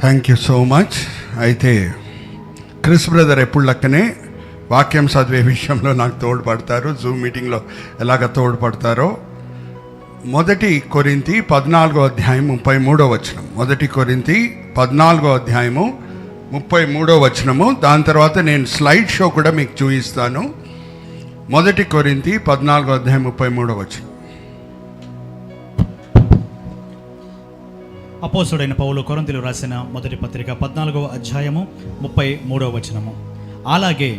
Thank you so much. అయితే Chris brother ఎప్పుడు లెక్కనే వాక్యం చదివే విషయంలో నాకు తోడ్పడతారు. జూమ్ మీటింగ్లో ఎలాగ తోడ్పడతారో. 1 కొరింథీ 14వ అధ్యాయం 33వ వచనం. 1 కొరింథీ 14వ అధ్యాయము 33వ వచనము. దాని తర్వాత నేను స్లైడ్ షో కూడా మీకు చూపిస్తాను. 1 కొరింథీ 14వ అధ్యాయం 33వ వచనం. అపోస్తుడైన పౌలు కొరింథీయులకు రాసిన మొదటి పత్రిక 14వ అధ్యాయము 33వ వచనము. అలాగే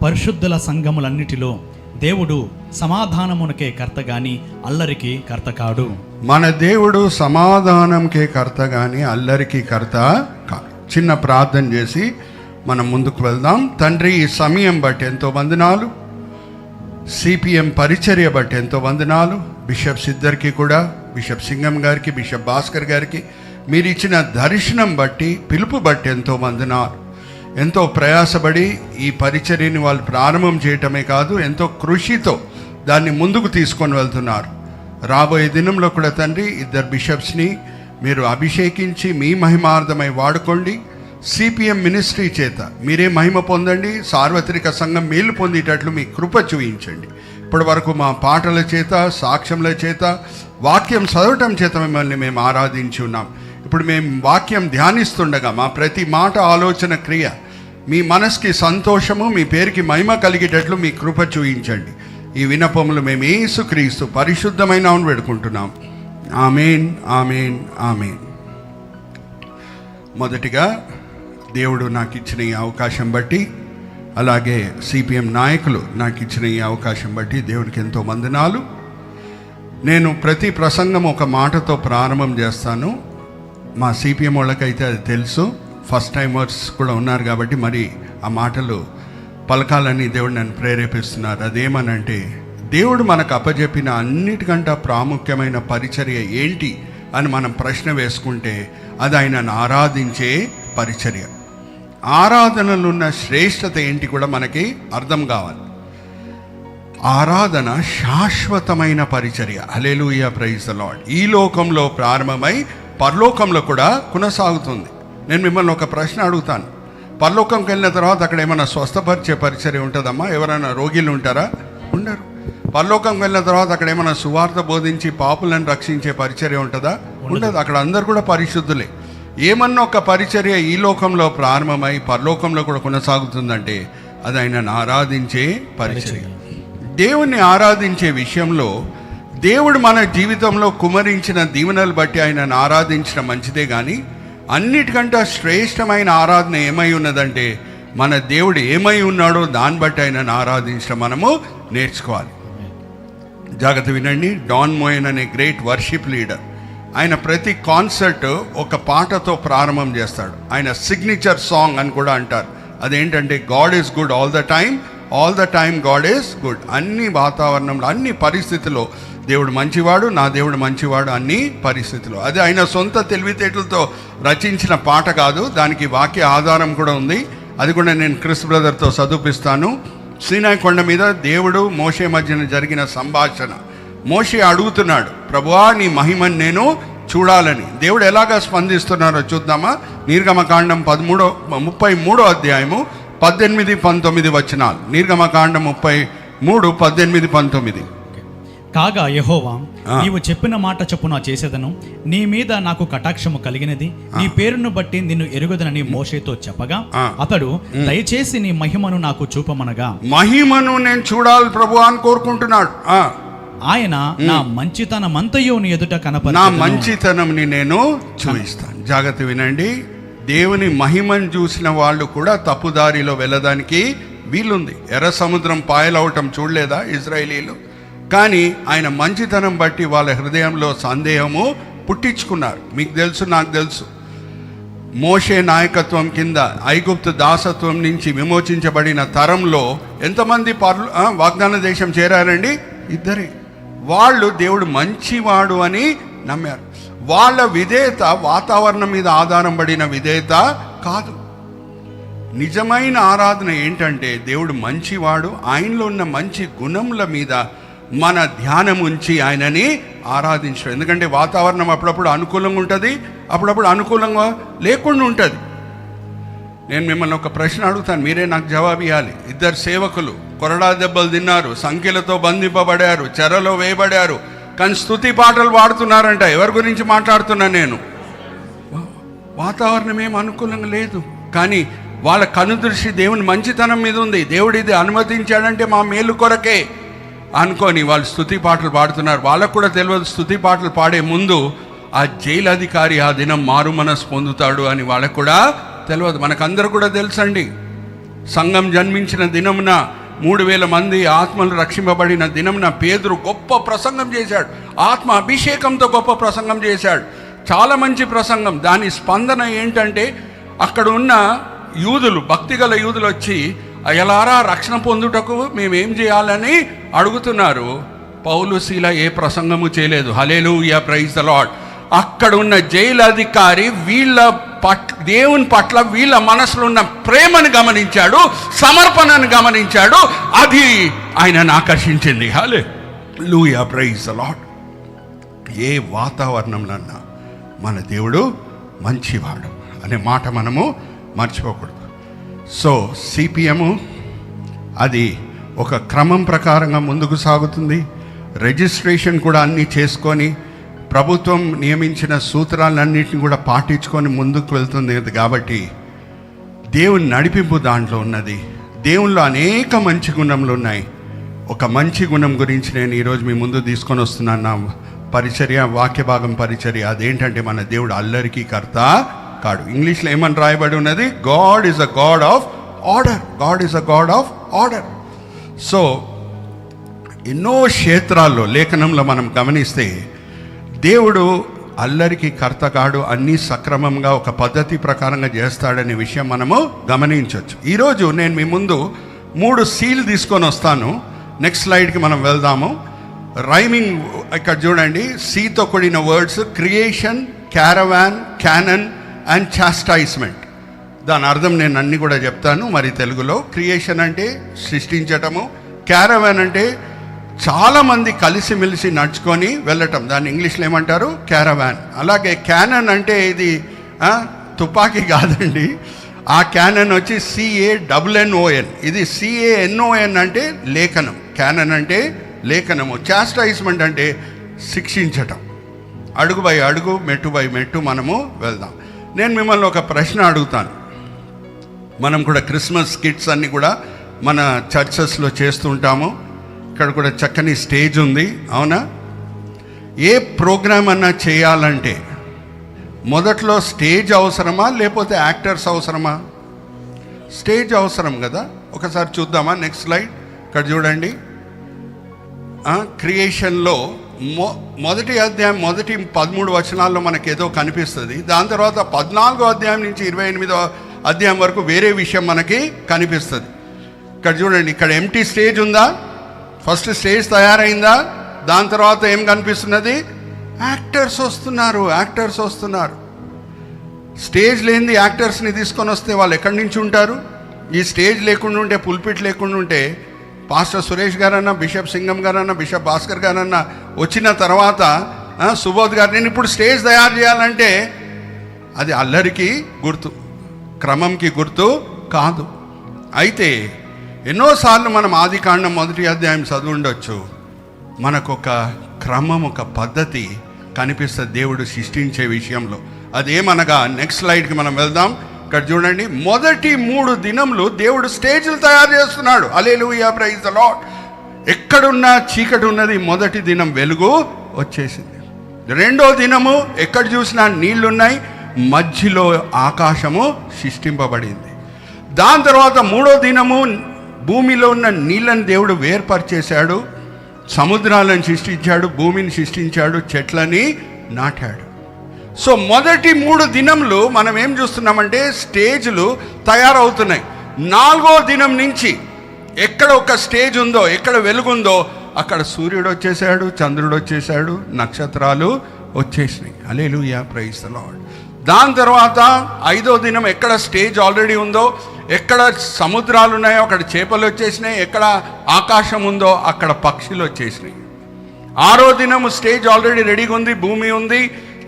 పరిశుద్ధుల సంఘములన్నిటిలో దేవుడు సమాధానమునకే కర్త గాని అల్లరికి కర్త కాడు. మన దేవుడు సమాధానంకే కర్త గాని అల్లరికి కర్త కాదు. చిన్న ప్రార్థన చేసి మనం ముందుకు వెళ్దాం. తండ్రి, ఈ సమయం బట్టి ఎంతో వందనాలు. సిపిఎం పరిచర్య బట్టి ఎంతో వందనాలు. బిషప్స్ ఇద్దరికి కూడా, బిషప్ సింగం గారికి, బిషప్ భాస్కర్ గారికి మీరు ఇచ్చిన దర్శనం బట్టి, పిలుపు బట్టి ఎంతో వందనాలు. ఎంతో ప్రయాసపడి ఈ పరిచర్యని వాళ్ళు ప్రారంభం చేయటమే కాదు, ఎంతో కృషితో దాన్ని ముందుకు తీసుకొని వెళ్తున్నారు. రాబోయే దినంలో కూడా తండ్రి, 2 బిషప్స్ని మీరు అభిషేకించి మీ మహిమార్థమై వాడుకోండి. సిపిఎం మినిస్ట్రీ చేత మీరే మహిమ పొందండి. సార్వత్రిక సంఘం మేలు పొందేటట్లు మీ కృప చూపించండి. ఇప్పటి వరకు మా పాటల చేత, సాక్ష్యముల చేత, వాక్యం చదవటం చేత మిమ్మల్ని మేము ఆరాధించి ఉన్నాం. ఇప్పుడు మేము వాక్యం ధ్యానిస్తుండగా మా ప్రతి మాట, ఆలోచన, క్రియ మీ మనసుకి సంతోషము, మీ పేరుకి మహిమ కలిగేటట్లు మీ కృప చూపించండి. ఈ విన్నపములు మేము యేసుక్రీస్తు పరిశుద్ధమైన నామమున వేడుకుంటున్నాం. ఆమేన్, ఆమేన్, ఆమేన్. మొదటిగా దేవుడు నాకు ఇచ్చిన ఈ అవకాశం బట్టి, అలాగే సిపిఎం నాయకులు నాకు ఇచ్చిన ఈ అవకాశం బట్టి దేవునికి ఎంతో వందనాలు. నేను ప్రతి ప్రసంగం ఒక మాటతో ప్రారంభం చేస్తాను. మా సిపిఎం వాళ్ళకైతే అది తెలుసు. ఫస్ట్ టైమర్స్ కూడా ఉన్నారు కాబట్టి మరి ఆ మాటలు పలకాలని దేవుడు నన్ను ప్రేరేపిస్తున్నారు. అదేమనంటే, దేవుడు మనకు అప్పచెప్పిన అన్నిటికంటే ప్రాముఖ్యమైన పరిచర్య ఏంటి అని మనం ప్రశ్న వేసుకుంటే అది ఆయనను ఆరాధించే పరిచర్య. ఆరాధనలో ఉన్న శ్రేష్టత ఏంటి కూడా మనకి అర్థం కావాలి. ఆరాధన శాశ్వతమైన పరిచర్య. హల్లెలూయా, ప్రైజ్ ది లార్డ్. ఈ లోకంలో ప్రారంభమై పరలోకంలో కూడా కొనసాగుతుంది. నేను మిమ్మల్ని ఒక ప్రశ్న అడుగుతాను. పరలోకంకి వెళ్ళిన తర్వాత అక్కడ ఏమైనా స్వస్థపరిచే పరిచర్య ఉంటుందమ్మా? ఎవరైనా రోగిలు ఉంటారా? ఉండరు. పరలోకంకి వెళ్ళిన తర్వాత అక్కడ ఏమైనా సువార్త బోధించి పాపులను రక్షించే పరిచర్య ఉంటుందా? ఉండదు. అక్కడ అందరు కూడా పరిశుద్ధులే. ఏమన్నా ఒక పరిచర్య ఈ లోకంలో ప్రారంభమై పరలోకంలో కూడా కొనసాగుతుందంటే అది ఆయనను ఆరాధించే పరిచర్య. దేవుణ్ణి ఆరాధించే విషయంలో దేవుడు మన జీవితంలో కుమరించిన దీవెనలు బట్టి ఆయనను ఆరాధించడం మంచిదే, కానీ అన్నిటికంటే శ్రేష్టమైన ఆరాధన ఏమై ఉన్నదంటే మన దేవుడు ఏమై ఉన్నాడో దాన్ని బట్టి ఆయనను ఆరాధించడం మనము నేర్చుకోవాలి. జాగ్రత్త వినండి. డాన్ మోయన్ అనే గ్రేట్ వర్షిప్ లీడర్, ఆయన ప్రతి కాన్సర్ట్ ఒక పాటతో ప్రారంభం చేస్తాడు. ఆయన సిగ్నేచర్ సాంగ్ అని కూడా అంటారు. అదేంటంటే, God is good all the time God is good. అన్ని వాతావరణంలో, అన్ని పరిస్థితుల్లో దేవుడు మంచివాడు, నా దేవుడు మంచివాడు అన్ని పరిస్థితుల్లో. అది ఆయన సొంత తెలివితేటలతో రచించిన పాట కాదు, దానికి వాక్య ఆధారం కూడా ఉంది. అది కూడా నేను క్రిస్ బ్రదర్తో చదివిస్తాను. సీనాయి కొండ మీద దేవుడు మోషే మధ్యన జరిగిన సంభాషణ. మోషే అడుగుతున్నాడు, ప్రభువా నీ మహిమను నేను చూడాలని. దేవుడు ఎలాగా స్పందిస్తున్నారో చూద్దామా? నిర్గమకాండం 33వ అధ్యాయము 18-19 వచనాలు. నిర్గమకాండం 33, 18, 19. కాగా యెహోవా, నీవు చెప్పిన మాట చొప్పున చేసేదను. నీ మీద నాకు కటాక్షము కలిగినది, నీ పేరును బట్టి నిన్ను ఎరుగుదనని మోషేతో చెప్పగా, అతడు దయచేసి నీ మహిమను నాకు చూపమనగా, మహిమను నేను చూడాలి ప్రభు అని కోరుకుంటున్నాడు. ఆయన నా మంచితనమంతయు నీ ఎదుట కనపరచెదను, నా మంచితనంని నేను చూపిస్తాను. జాగ్రత్త వినండి. దేవుని మహిమను చూసిన వాళ్ళు కూడా తప్పుదారిలో వెళ్ళడానికి వీలుంది. ఎర్ర సముద్రం పాయలవటం చూడలేదా ఇజ్రాయేలీలు? కానీ ఆయన మంచితనం బట్టి వాళ్ళ హృదయంలో సందేహము పుట్టించుకున్నారు. మీకు తెలుసు, నాకు తెలుసు. మోషే నాయకత్వం కింద ఐగుప్తు దాసత్వం నుంచి విమోచించబడిన తరంలో ఎంతమంది వాగ్దాన దేశం చేరారండి? 2. వాళ్ళు దేవుడు మంచివాడు అని నమ్మారు. వాళ్ళ విధేయత వాతావరణం మీద ఆధారం పడిన విధేయత కాదు. నిజమైన ఆరాధన ఏంటంటే దేవుడు మంచివాడు, ఆయనలో ఉన్న మంచి గుణముల మీద మన ధ్యానం ఉంచి ఆయనని ఆరాధించడం. ఎందుకంటే వాతావరణం అప్పుడప్పుడు అనుకూలంగా ఉంటుంది, అప్పుడప్పుడు అనుకూలంగా లేకుండా ఉంటుంది. నేను మిమ్మల్ని ఒక ప్రశ్న అడుగుతాను, మీరే నాకు జవాబు ఇవ్వాలి. 2 సేవకులు కొరడా దెబ్బలు తిన్నారు, సంఖ్యలతో బంధింపబడారు, చెరలో వేయబడారు, కానీ స్తుతి పాటలు పాడుతున్నారంట. ఎవరి గురించి మాట్లాడుతున్నా నేను? వాతావరణం ఏం అనుకూలంగా లేదు, కానీ వాళ్ళ కనుదృష్టి దేవుని మంచితనం మీద ఉంది. దేవుడు ఇది అనుమతించాడంటే మా మేలు కొరకే అనుకొని వాళ్ళు స్తుతి పాటలు పాడుతున్నారు. వాళ్ళకు కూడా తెలియదు స్తుతి పాటలు పాడే ముందు ఆ జైలు అధికారి ఆ దినం మారు మనసు పొందుతాడు అని వాళ్ళకు కూడా తెలియదు. మనకందరూ కూడా తెలుసండి, సంఘం జన్మించిన దినమున 3000 మంది ఆత్మలు రక్షింపబడిన దినమున పేతురు గొప్ప ప్రసంగం చేశాడు. ఆత్మ అభిషేకంతో గొప్ప ప్రసంగం చేశాడు, చాలా మంచి ప్రసంగం. దాని స్పందన ఏంటంటే అక్కడ ఉన్న యూదులు, భక్తిగల యూదులు వచ్చి ఎలారా రక్షణ పొందుటకు మేమేం చేయాలని అడుగుతున్నారు. పౌలు శీల ఏ ప్రసంగము చేయలేదు. హల్లెలూయా, ప్రైజ్ ద లార్డ్. అక్కడ ఉన్న జైలు అధికారి వీళ్ళ దేవుని పట్ల వీళ్ళ మనసులో ఉన్న ప్రేమను గమనించాడు, సమర్పణను గమనించాడు. అది ఆయనను ఆకర్షించింది. హల్లెలూయా, ప్రైజ్ ద లార్డ్. ఏ వాతావరణంలో మన దేవుడు మంచివాడు అనే మాట మనము మర్చిపోకూడదు. సో సిపిఎం అది ఒక క్రమం ప్రకారంగా ముందుకు సాగుతుంది. రిజిస్ట్రేషన్ కూడా అన్నీ చేసుకొని ప్రభుత్వం నియమించిన సూత్రాలన్నింటినీ కూడా పాటించుకొని ముందుకు వెళ్తుంది. కాబట్టి దేవుని నడిపింపు దాంట్లో ఉన్నది. దేవునిలో అనేక మంచి గుణములు ఉన్నాయి. ఒక మంచి గుణం గురించి నేను ఈరోజు మీ ముందు తీసుకొని వస్తున్నాను. నా పరిచర్య, వాక్య భాగం పరిచర్య. అదేంటంటే మన దేవుడు అల్లరికి కర్త కాడు. ఇంగ్లీష్లో ఏమని రాయబడి ఉన్నది? God is a God of order. God is a God of order. So ఎన్నో క్షేత్రాల్లో లేఖనంలో మనం గమనిస్తే దేవుడు అల్లరికి కర్త కాడు, అన్నీ సక్రమంగా ఒక పద్ధతి ప్రకారంగా చేస్తాడనే విషయం మనము గమనించవచ్చు. ఈరోజు నేను మీ ముందు 3 సీల్ తీసుకొని వస్తాను. నెక్స్ట్ స్లైడ్కి మనం వెళ్దాము. రైమింగ్ ఇక్కడ చూడండి, సీతో కూడిన words: creation, caravan, canon and chastisement. దాని అర్థం నేను అన్నీ కూడా చెప్తాను మరి తెలుగులో. క్రియేషన్ అంటే సృష్టించటము, క్యారవాన్ అంటే చాలామంది కలిసిమెలిసి నడుచుకొని వెళ్ళటం, దాన్ని ఇంగ్లీష్లో ఏమంటారు? క్యారవాన్. అలాగే క్యానన్ అంటే ఇది తుపాకీ కాదండి, ఆ క్యానన్ వచ్చి CANNON. ఇది CANON అంటే లేఖనం. క్యానన్ అంటే లేఖనము. చాస్టైజ్మెంట్ అంటే శిక్షించటం. అడుగు బై అడుగు, మెట్టు బై మెట్టు మనము వెళ్దాం. నేను మిమ్మల్ని ఒక ప్రశ్న అడుగుతాను. మనం కూడా క్రిస్మస్ కిట్స్ అన్నీ కూడా మన చర్చెస్లో చేస్తుంటాము. ఇక్కడ కూడా చక్కని స్టేజ్ ఉంది, అవునా? ఏ ప్రోగ్రామ్ అన్నా చేయాలంటే మొదట్లో స్టేజ్ అవసరమా లేకపోతే యాక్టర్స్ అవసరమా? స్టేజ్ అవసరం కదా. ఒకసారి చూద్దామా? Next slide. ఇక్కడ చూడండి, క్రియేషన్లో మొదటి అధ్యాయం మొదటి 13 వచనాల్లో మనకి ఏదో కనిపిస్తుంది. దాని తర్వాత 14వ అధ్యాయం నుంచి 28వ అధ్యాయం వరకు వేరే విషయం మనకి కనిపిస్తుంది. ఇక్కడ చూడండి, ఇక్కడ ఎంటీ స్టేజ్ ఉందా? ఫస్ట్ స్టేజ్ తయారైందా? దాని తర్వాత ఏం కనిపిస్తున్నది? యాక్టర్స్ వస్తున్నారు. స్టేజ్ లేనిది యాక్టర్స్ని తీసుకొని వస్తే వాళ్ళు ఎక్కడి నుంచి ఉంటారు? ఈ స్టేజ్ లేకుండా ఉంటే, పుల్పిట్ లేకుండా ఉంటే, పాస్టర్ సురేష్ గారన్నా, బిషప్ సింగం గారన్నా, బిషప్ భాస్కర్ గారన్నా వచ్చిన తర్వాత సుబోధ్ గారు నేను ఇప్పుడు స్టేజ్ తయారు చేయాలంటే అది అల్లరికి గుర్తు, క్రమంకి గుర్తు కాదు. అయితే ఎన్నోసార్లు మనం ఆదికాండం 1వ అధ్యాయం చదివి ఉండొచ్చు. మనకు ఒక క్రమం, ఒక పద్ధతి కనిపిస్తుంది దేవుడు సృష్టించే విషయంలో. అదేమనగా నెక్స్ట్ స్లైడ్కి మనం వెళ్దాం. ఇక్కడ చూడండి, మొదటి 3 దినములు దేవుడు స్టేజ్లు తయారు చేస్తున్నాడు. హల్లెలూయా, ప్రైజ్ ద లార్డ్. ఎక్కడున్నా చీకటి ఉన్నది, మొదటి దినం వెలుగు వచ్చేసింది. 2వ దినము ఎక్కడ చూసినా నీళ్లున్నాయి, మధ్యలో ఆకాశము సృష్టింపబడింది. దాని తర్వాత 3వ దినము భూమిలో ఉన్న నీళ్ళని దేవుడు వేర్పరిచేశాడు, సముద్రాలను సృష్టించాడు, భూమిని సృష్టించాడు, చెట్లని నాటాడు. సో మొదటి 3 దినములు మనం ఏం చూస్తున్నామంటే స్టేజ్లు తయారవుతున్నాయి. 4వ దినం నుంచి ఎక్కడ ఒక స్టేజ్ ఉందో, ఎక్కడ వెలుగుందో అక్కడ సూర్యుడు వచ్చేసాడు, చంద్రుడు వచ్చేసాడు, నక్షత్రాలు వచ్చేసినాయి. హల్లెలూయా, ప్రైజ్ ద లార్డ్. దాని తర్వాత 5వ దినం ఎక్కడ స్టేజ్ ఆల్రెడీ ఉందో, ఎక్కడ సముద్రాలు ఉన్నాయో అక్కడ చేపలు వచ్చేసినాయి, ఎక్కడ ఆకాశం ఉందో అక్కడ పక్షులు వచ్చేసినాయి. 6వ దినము స్టేజ్ ఆల్రెడీ రెడీగా ఉంది, భూమి ఉంది,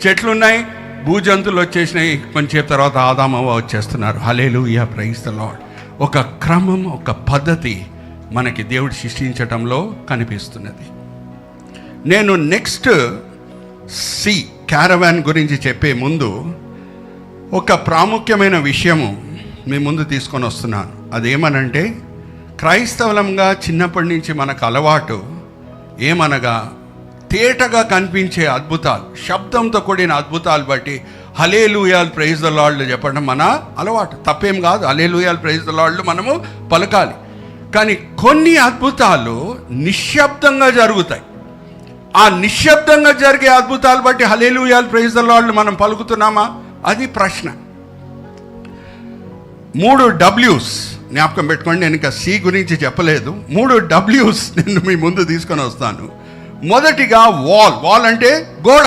చెట్లు ఉన్నాయి, భూజంతువులు వచ్చేసినాయి. కొంచెంసేపు తర్వాత ఆదామవ్వ వచ్చేస్తున్నారు. హల్లెలూయా, ప్రైజ్ ద లార్డ్. ఒక క్రమం, ఒక పద్ధతి మనకి దేవుడు సృష్టించటంలో కనిపిస్తున్నది. నేను నెక్స్ట్ క్యారవాన్ గురించి చెప్పే ముందు ఒక ప్రాముఖ్యమైన విషయము మీ ముందు తీసుకొని వస్తున్నాను. అదేమనంటే, క్రైస్తవులంగా చిన్నప్పటి నుంచి మనకు అలవాటు ఏమనగా తేటగా కనిపించే అద్భుతాలు, శబ్దంతో కూడిన అద్భుతాలు బట్టి హల్లెలూయాలు ప్రైజ్ ద లార్డ్ చెప్పడం మన అలవాటు. తప్పేం కాదు, హల్లెలూయాలు ప్రైజ్ ద లార్డ్ మనము పలకాలి. కానీ కొన్ని అద్భుతాలు నిశ్శబ్దంగా జరుగుతాయి. ఆ నిశ్శబ్దంగా జరిగే అద్భుతాలు బట్టి హల్లెలూయాలు ప్రైజ్ ద లార్డ్ మనం పలుకుతున్నామా? అది ప్రశ్న. 3 W's జ్ఞాపకం పెట్టుకోండి. నేను ఇంకా సి గురించి చెప్పలేదు. 3 W's నేను మీ ముందు తీసుకొని వస్తాను. మొదటిగా వాల్ అంటే గోడ.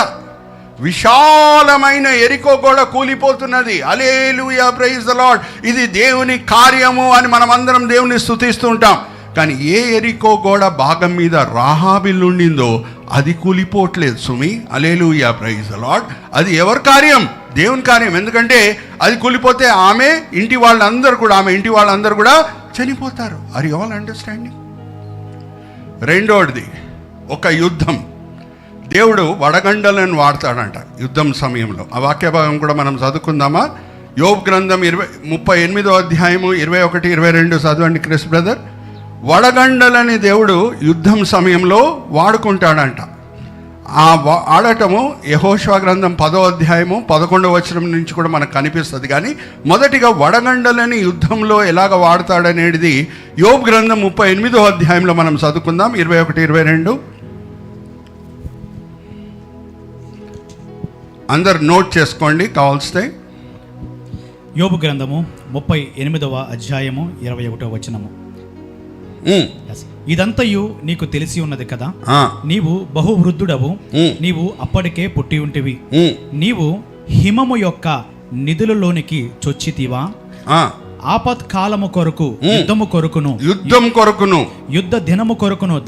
విశాలమైన ఎరికో గోడ కూలిపోతున్నది. Hallelujah praise the Lord. ఇది దేవుని కార్యము అని మనమందరం దేవుని స్తుతిస్తూ ఉంటాం. కానీ ఏ ఎరికో గోడ భాగం మీద రాహాబిల్ ఉండిందో అది కూలిపోవట్లేదు సుమి. Hallelujah praise the lord. అది ఎవరి కార్యం? దేవుని కార్యం. ఎందుకంటే అది కూలిపోతే ఆమె ఇంటి వాళ్ళందరూ కూడా చనిపోతారు. Are you all understanding? రెండోది ఒక యుద్ధం. దేవుడు వడగండలను వాడతాడంట యుద్ధం సమయంలో. ఆ వాక్య భాగం కూడా మనం చదువుకుందామా? యోబు గ్రంథం 38వ అధ్యాయము 21, 22 చదవండి క్రిస్ బ్రదర్. వడగండలని దేవుడు యుద్ధం సమయంలో వాడుకుంటాడంట. ఆ ఆడటము యెహోషువ గ్రంథం 10వ అధ్యాయము 11వ వచనం నుంచి కూడా మనకు కనిపిస్తుంది. కానీ మొదటిగా వడగండలని యుద్ధంలో ఎలాగ వాడతాడనేది యోబు గ్రంథం 38వ అధ్యాయంలో మనం చదువుకుందాం. 21, 22 అందరు నోట్ చేసుకోండి కావాల్స్తే. యోబు గ్రంథము 38వ అధ్యాయము 21వ వచనము. ఇదంతయు నీకు తెలిసి ఉన్నది కదా, నీవు బహువృద్ధుడవు, నీవు అప్పటికే పుట్టి ఉంటివి, నీవు హిమము యొక్క నిధులలోనికి చొచ్చితివా, ఆపత్కాలము కొరకు యుద్ధం కొరకును యుద్ధ దినము కొరకును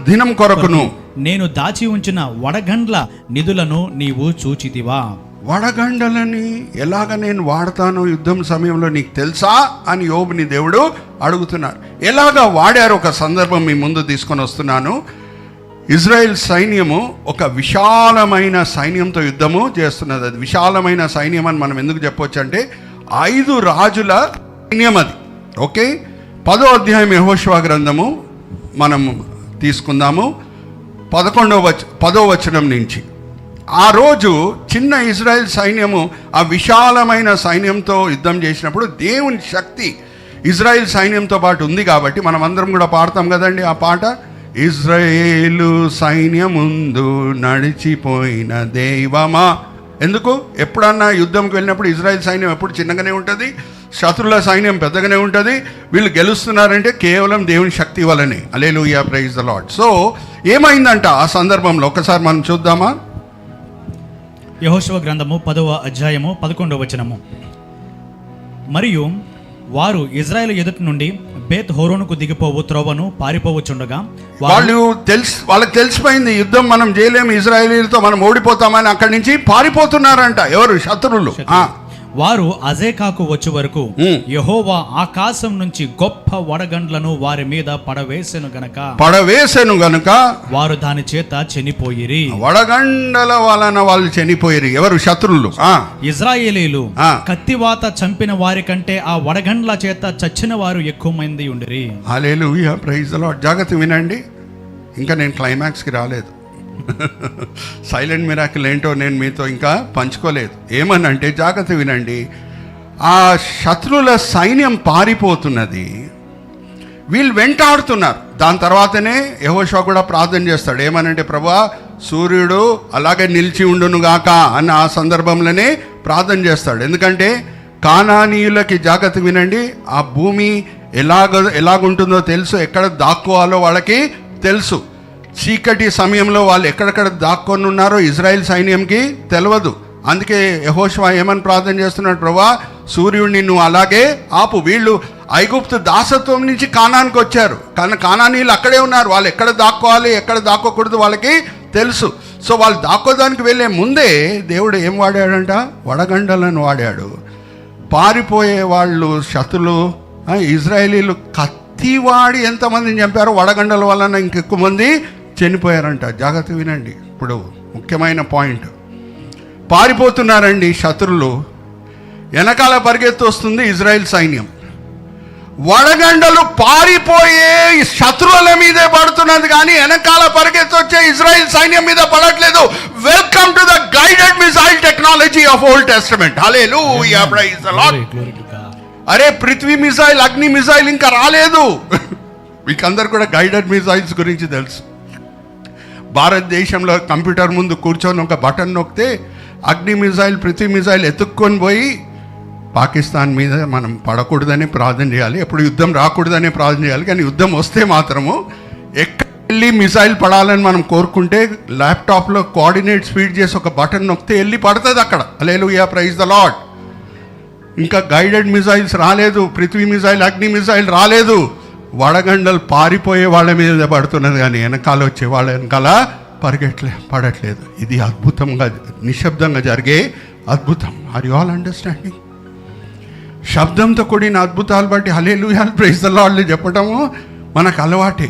దినం కొరకును నేను దాచి ఉంచిన వడగండ్ల నిధులను నీవు చూచితివా. వడగండలని ఎలాగ నేను వాడతాను యుద్ధం సమయంలో నీకు తెలుసా అని యోబుని దేవుడు అడుగుతున్నారు. ఎలాగా వాడారు ఒక సందర్భం మీ ముందు తీసుకొని వస్తున్నాను. ఇజ్రాయెల్ సైన్యము ఒక విశాలమైన సైన్యంతో యుద్ధము చేస్తున్నది. అది విశాలమైన సైన్యం అని మనం ఎందుకు చెప్పొచ్చు అంటే 5 రాజుల సైన్యం అది. ఓకే, 10వ అధ్యాయం యెహోషువ గ్రంథము మనం తీసుకుందాము. 10వ వచనం నుంచి. ఆ రోజు చిన్న ఇజ్రాయెల్ సైన్యము ఆ విశాలమైన సైన్యంతో యుద్ధం చేసినప్పుడు దేవుని శక్తి ఇజ్రాయెల్ సైన్యంతో పాటు ఉంది కాబట్టి మనం అందరం కూడా పాడతాం కదండి ఆ పాట. ఇజ్రాయేలు సైన్యముందు నడిచిపోయిన దైవమా. ఎందుకు? ఎప్పుడన్నా యుద్ధంకి వెళ్ళినప్పుడు ఇజ్రాయెల్ సైన్యం ఎప్పుడు చిన్నగానే ఉంటుంది, శత్రుల సైన్యం పెద్దగానే ఉంటుంది. వీళ్ళు గెలుస్తున్నారంటే కేవలం దేవుని శక్తి వల్లనే. Hallelujah praise the Lord. So ఏమైందంట ఆ సందర్భంలో ఒకసారి మనం చూద్దామా? యెహోషువ గ్రంథము 10వ అధ్యాయము 11వ వచనము. మరియు వారు ఇజ్రాయేలు ఎదుటి నుండి బేత్ హోరోనుకు దిగిపోవు త్రోవను పారిపోవచ్చుండగా వాళ్ళకి తెలిసిపోయింది యుద్ధం మనం చేయలేము, ఇజ్రాయేలీలతో మనం ఓడిపోతామని అక్కడి నుంచి పారిపోతున్నారంట. ఎవరు? శత్రువులు. వారు అజేకాకు వచ్చే వరకు యెహోవా ఆకాశం నుంచి గొప్ప వడగండ్లను వారి మీద పడవేసెను గనుక వారు దాని చేత చనిపోయిరి. వడగండల వలన వాళ్ళు చనిపోయిరి. ఎవరు? శత్రువులు. ఇజ్రాయేలీలు కత్తివాత చంపిన వారి కంటే ఆ వడగండ్ల చేత చచ్చిన వారు ఎక్కువ మంది ఉండిరి. Hallelujah praise the lord. జాగ్రత్త వినండి, ఇంకా నేను క్లైమాక్స్కి రాలేదు. సైలెంట్ మిరాకిల్ ఏంటో నేను మీతో ఇంకా పంచుకోలేదు. ఏమనంటే జాగ్రత్త వినండి. ఆ శత్రువుల సైన్యం పారిపోతున్నది, వీళ్ళు వెంటాడుతున్నారు. దాని తర్వాతనే యెహోషువ కూడా ప్రార్థన చేస్తాడు. ఏమనంటే ప్రభువా సూర్యుడు అలాగే నిలిచి ఉండునుగాక అన్న ఆ సందర్భంలోనే ప్రార్థన చేస్తాడు. ఎందుకంటే కానానీయులకి, జాగ్రత్త వినండి, ఆ భూమి ఎలాగుంటుందో తెలుసు, ఎక్కడ దాక్కోవాలో వాళ్ళకి తెలుసు. చీకటి సమయంలో వాళ్ళు ఎక్కడెక్కడ దాక్కొని ఉన్నారో ఇజ్రాయెల్ సైన్యంకి తెలియదు. అందుకే యెహోషువ ఏమని ప్రార్థన చేస్తున్నాడు? ప్రభువా సూర్యుడిని నువ్వు అలాగే ఆపు. వీళ్ళు ఐగుప్తు దాసత్వం నుంచి కానానికి వచ్చారు, కానీ కానానీయులు అక్కడే ఉన్నారు. వాళ్ళు ఎక్కడ దాక్కోవాలి ఎక్కడ దాక్కోకూడదు వాళ్ళకి తెలుసు. సో వాళ్ళు దాక్కోదానికి వెళ్ళే ముందే దేవుడు ఏం వాడాడంట? వడగండలను వాడాడు. పారిపోయే వాళ్ళు శత్రులు ఇజ్రాయేలీలు కత్తివాడి ఎంతమందిని చంపారో వడగండల వలన ఇంకెక్కువ మంది చనిపోయారంట. జాగ్రత్త వినండి, ఇప్పుడు ముఖ్యమైన పాయింట్. పారిపోతున్నారండి శత్రులు, వెనకాల పరిగెత్తి వస్తుంది ఇజ్రాయెల్ సైన్యం. వడగండలు పారిపోయే శత్రువుల మీదే పడుతున్నది కానీ వెనకాల పరిగెత్తి వచ్చే ఇజ్రాయెల్ సైన్యం మీద పడట్లేదు. Welcome to the guided missile technology of old testament. Hallelujah, praise the lord. అరే పృథ్వీ మిసైల్, అగ్ని మిసైల్ ఇంకా రాలేదు. మీకందరు కూడా గైడెడ్ మిసైల్స్ గురించి తెలుసు. భారతదేశంలో కంప్యూటర్ ముందు కూర్చొని ఒక బటన్ నొక్కితే అగ్ని మిసైల్, పృథ్వీ మిసైల్ ఎత్తుక్కొని పోయి పాకిస్తాన్ మీద మనం పడకూడదని ప్రార్థన చేయాలి, ఎప్పుడు యుద్ధం రాకూడదని ప్రార్థన చేయాలి. కానీ యుద్ధం వస్తే మాత్రము ఎక్కడ వెళ్ళి మిసైల్ పడాలని మనం కోరుకుంటే ల్యాప్టాప్లో కోఆర్డినేట్స్ ఫీడ్ చేసి ఒక బటన్ నొక్కితే వెళ్ళి పడుతుంది అక్కడ. హల్లెలూయా, ప్రైజ్ ద లార్డ్. ఇంకా గైడెడ్ మిసైల్స్ రాలేదు, పృథ్వీ మిసైల్, అగ్ని మిసైల్ రాలేదు. వడగండలు పారిపోయే వాళ్ళ మీద పడుతున్నది కానీ వెనకాల వచ్చే వాళ్ళ వెనకాల పడట్లేదు. ఇది అద్భుతంగా నిశ్శబ్దంగా జరిగే అద్భుతం. Are you all understanding? శబ్దంతో కూడిన అద్భుతాలు బట్టి హల్లెలూయా, ప్రైజ్ ది లార్డ్ చెప్పటము మనకు అలవాటే.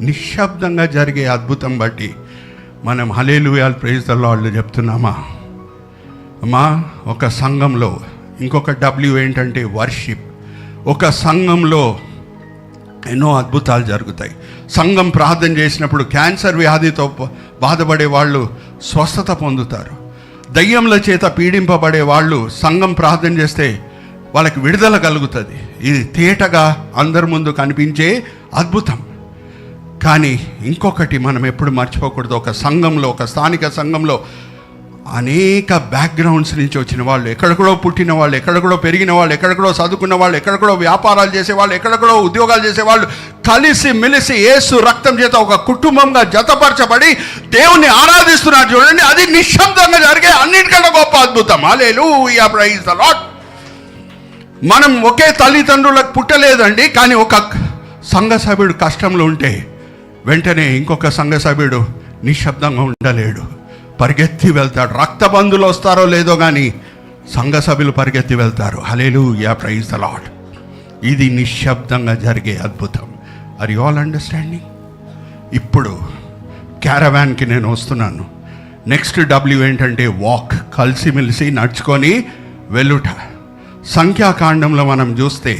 నిశ్శబ్దంగా జరిగే అద్భుతం బట్టి మనం హల్లెలూయా, ప్రైజ్ ది లార్డ్ చెప్తున్నామా? అమ్మా, ఒక సంఘంలో ఇంకొక డబ్ల్యూ ఏంటంటే వర్షిప్. ఒక సంఘంలో ఎన్నో అద్భుతాలు జరుగుతాయి. సంఘం ప్రార్థన చేసినప్పుడు క్యాన్సర్ వ్యాధితో బాధపడే వాళ్ళు స్వస్థత పొందుతారు. దయ్యంల చేత పీడింపబడే వాళ్ళు సంఘం ప్రార్థన చేస్తే వాళ్ళకి విడుదల కలుగుతుంది. ఇది తేటగా అందరి ముందు కనిపించే అద్భుతం. కానీ ఇంకొకటి మనం ఎప్పుడు మర్చిపోకూడదు. ఒక సంఘంలో, ఒక స్థానిక సంఘంలో అనేక బ్యాక్గ్రౌండ్స్ నుంచి వచ్చిన వాళ్ళు, ఎక్కడెక్కడో పుట్టిన వాళ్ళు, ఎక్కడెక్కడో పెరిగిన వాళ్ళు, ఎక్కడెక్కడో చదువుకున్న వాళ్ళు, ఎక్కడెక్కడో వ్యాపారాలు చేసేవాళ్ళు, ఎక్కడెక్కడో ఉద్యోగాలు చేసేవాళ్ళు కలిసి మెలిసి యేసు రక్తం చేత ఒక కుటుంబంగా జతపరచబడి దేవుణ్ణి ఆరాధిస్తున్నారు. చూడండి, అది నిశ్శబ్దంగా జరిగే అన్నిటికంటే గొప్ప అద్భుతం. హల్లెలూయా, ప్రైజ్ ది లార్డ్. మనం ఒకే తల్లిదండ్రులకు పుట్టలేదండి, కానీ ఒక సంఘ సభ్యుడు కష్టంలో ఉంటే వెంటనే ఇంకొక సంఘ సభ్యుడు నిశ్శబ్దంగా ఉండలేడు, పరిగెత్తి వెళ్తాడు. రక్తబంధులు వస్తారో లేదో కానీ సంఘ సభ్యులు పరిగెత్తి వెళ్తారు. Hallelujah, praise the lord. ఇది నిశ్శబ్దంగా జరిగే అద్భుతం. Are you all understanding? ఇప్పుడు క్యారవాన్కి నేను వస్తున్నాను. నెక్స్ట్ డబ్ల్యూ ఏంటంటే వాక్, కలిసిమెలిసి నడుచుకొని వెళ్ళుట. సంఖ్యాకాండంలో మనం చూస్తే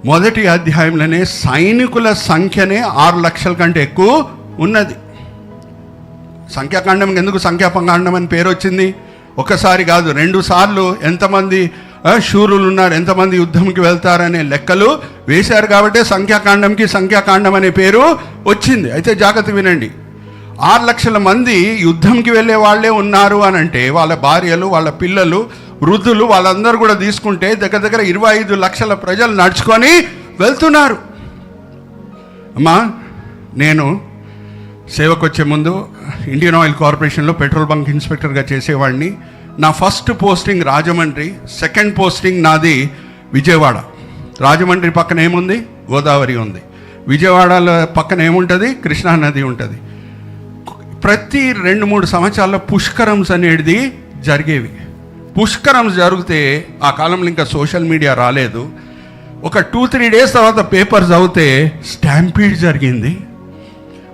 మొదటి అధ్యాయంలోనే సైనికుల సంఖ్యనే 6 లక్షల కంటే ఎక్కువ ఉన్నది. సంఖ్యాకాండం ఎందుకు సంఖ్యాకాండం అని పేరు వచ్చింది? ఒకసారి కాదు, 2 సార్లు ఎంతమంది శూరులు ఉన్నారు, ఎంతమంది యుద్ధంకి వెళ్తారనే లెక్కలు వేశారు కాబట్టి సంఖ్యాకాండం అనే పేరు వచ్చింది. అయితే జాగ్రత్త వినండి, 6 లక్షల మంది యుద్ధంకి వెళ్ళే వాళ్ళే ఉన్నారు అని అంటే వాళ్ళ భార్యలు, వాళ్ళ పిల్లలు, వృద్ధులు వాళ్ళందరూ కూడా తీసుకుంటే దగ్గర 25 లక్షల ప్రజలు నడుచుకొని వెళ్తున్నారు. అమ్మా, నేను సేవకు వచ్చే ముందు ఇండియన్ ఆయిల్ కార్పొరేషన్లో పెట్రోల్ బంక్ ఇన్స్పెక్టర్గా చేసేవాడిని. నా first posting Rajahmundry, second posting నాది విజయవాడ. రాజమండ్రి పక్కన ఏముంది? గోదావరి ఉంది. విజయవాడలో పక్కన ఏముంటుంది? కృష్ణానది ఉంటుంది. ప్రతి 2-3 సంవత్సరాల్లో పుష్కరమ్స్ అనేది జరిగేవి. పుష్కరమ్స్ జరిగితే ఆ కాలంలో ఇంకా సోషల్ మీడియా రాలేదు. ఒక 2-3 డేస్ తర్వాత పేపర్ చదివితే స్టాంపీడ్ జరిగింది,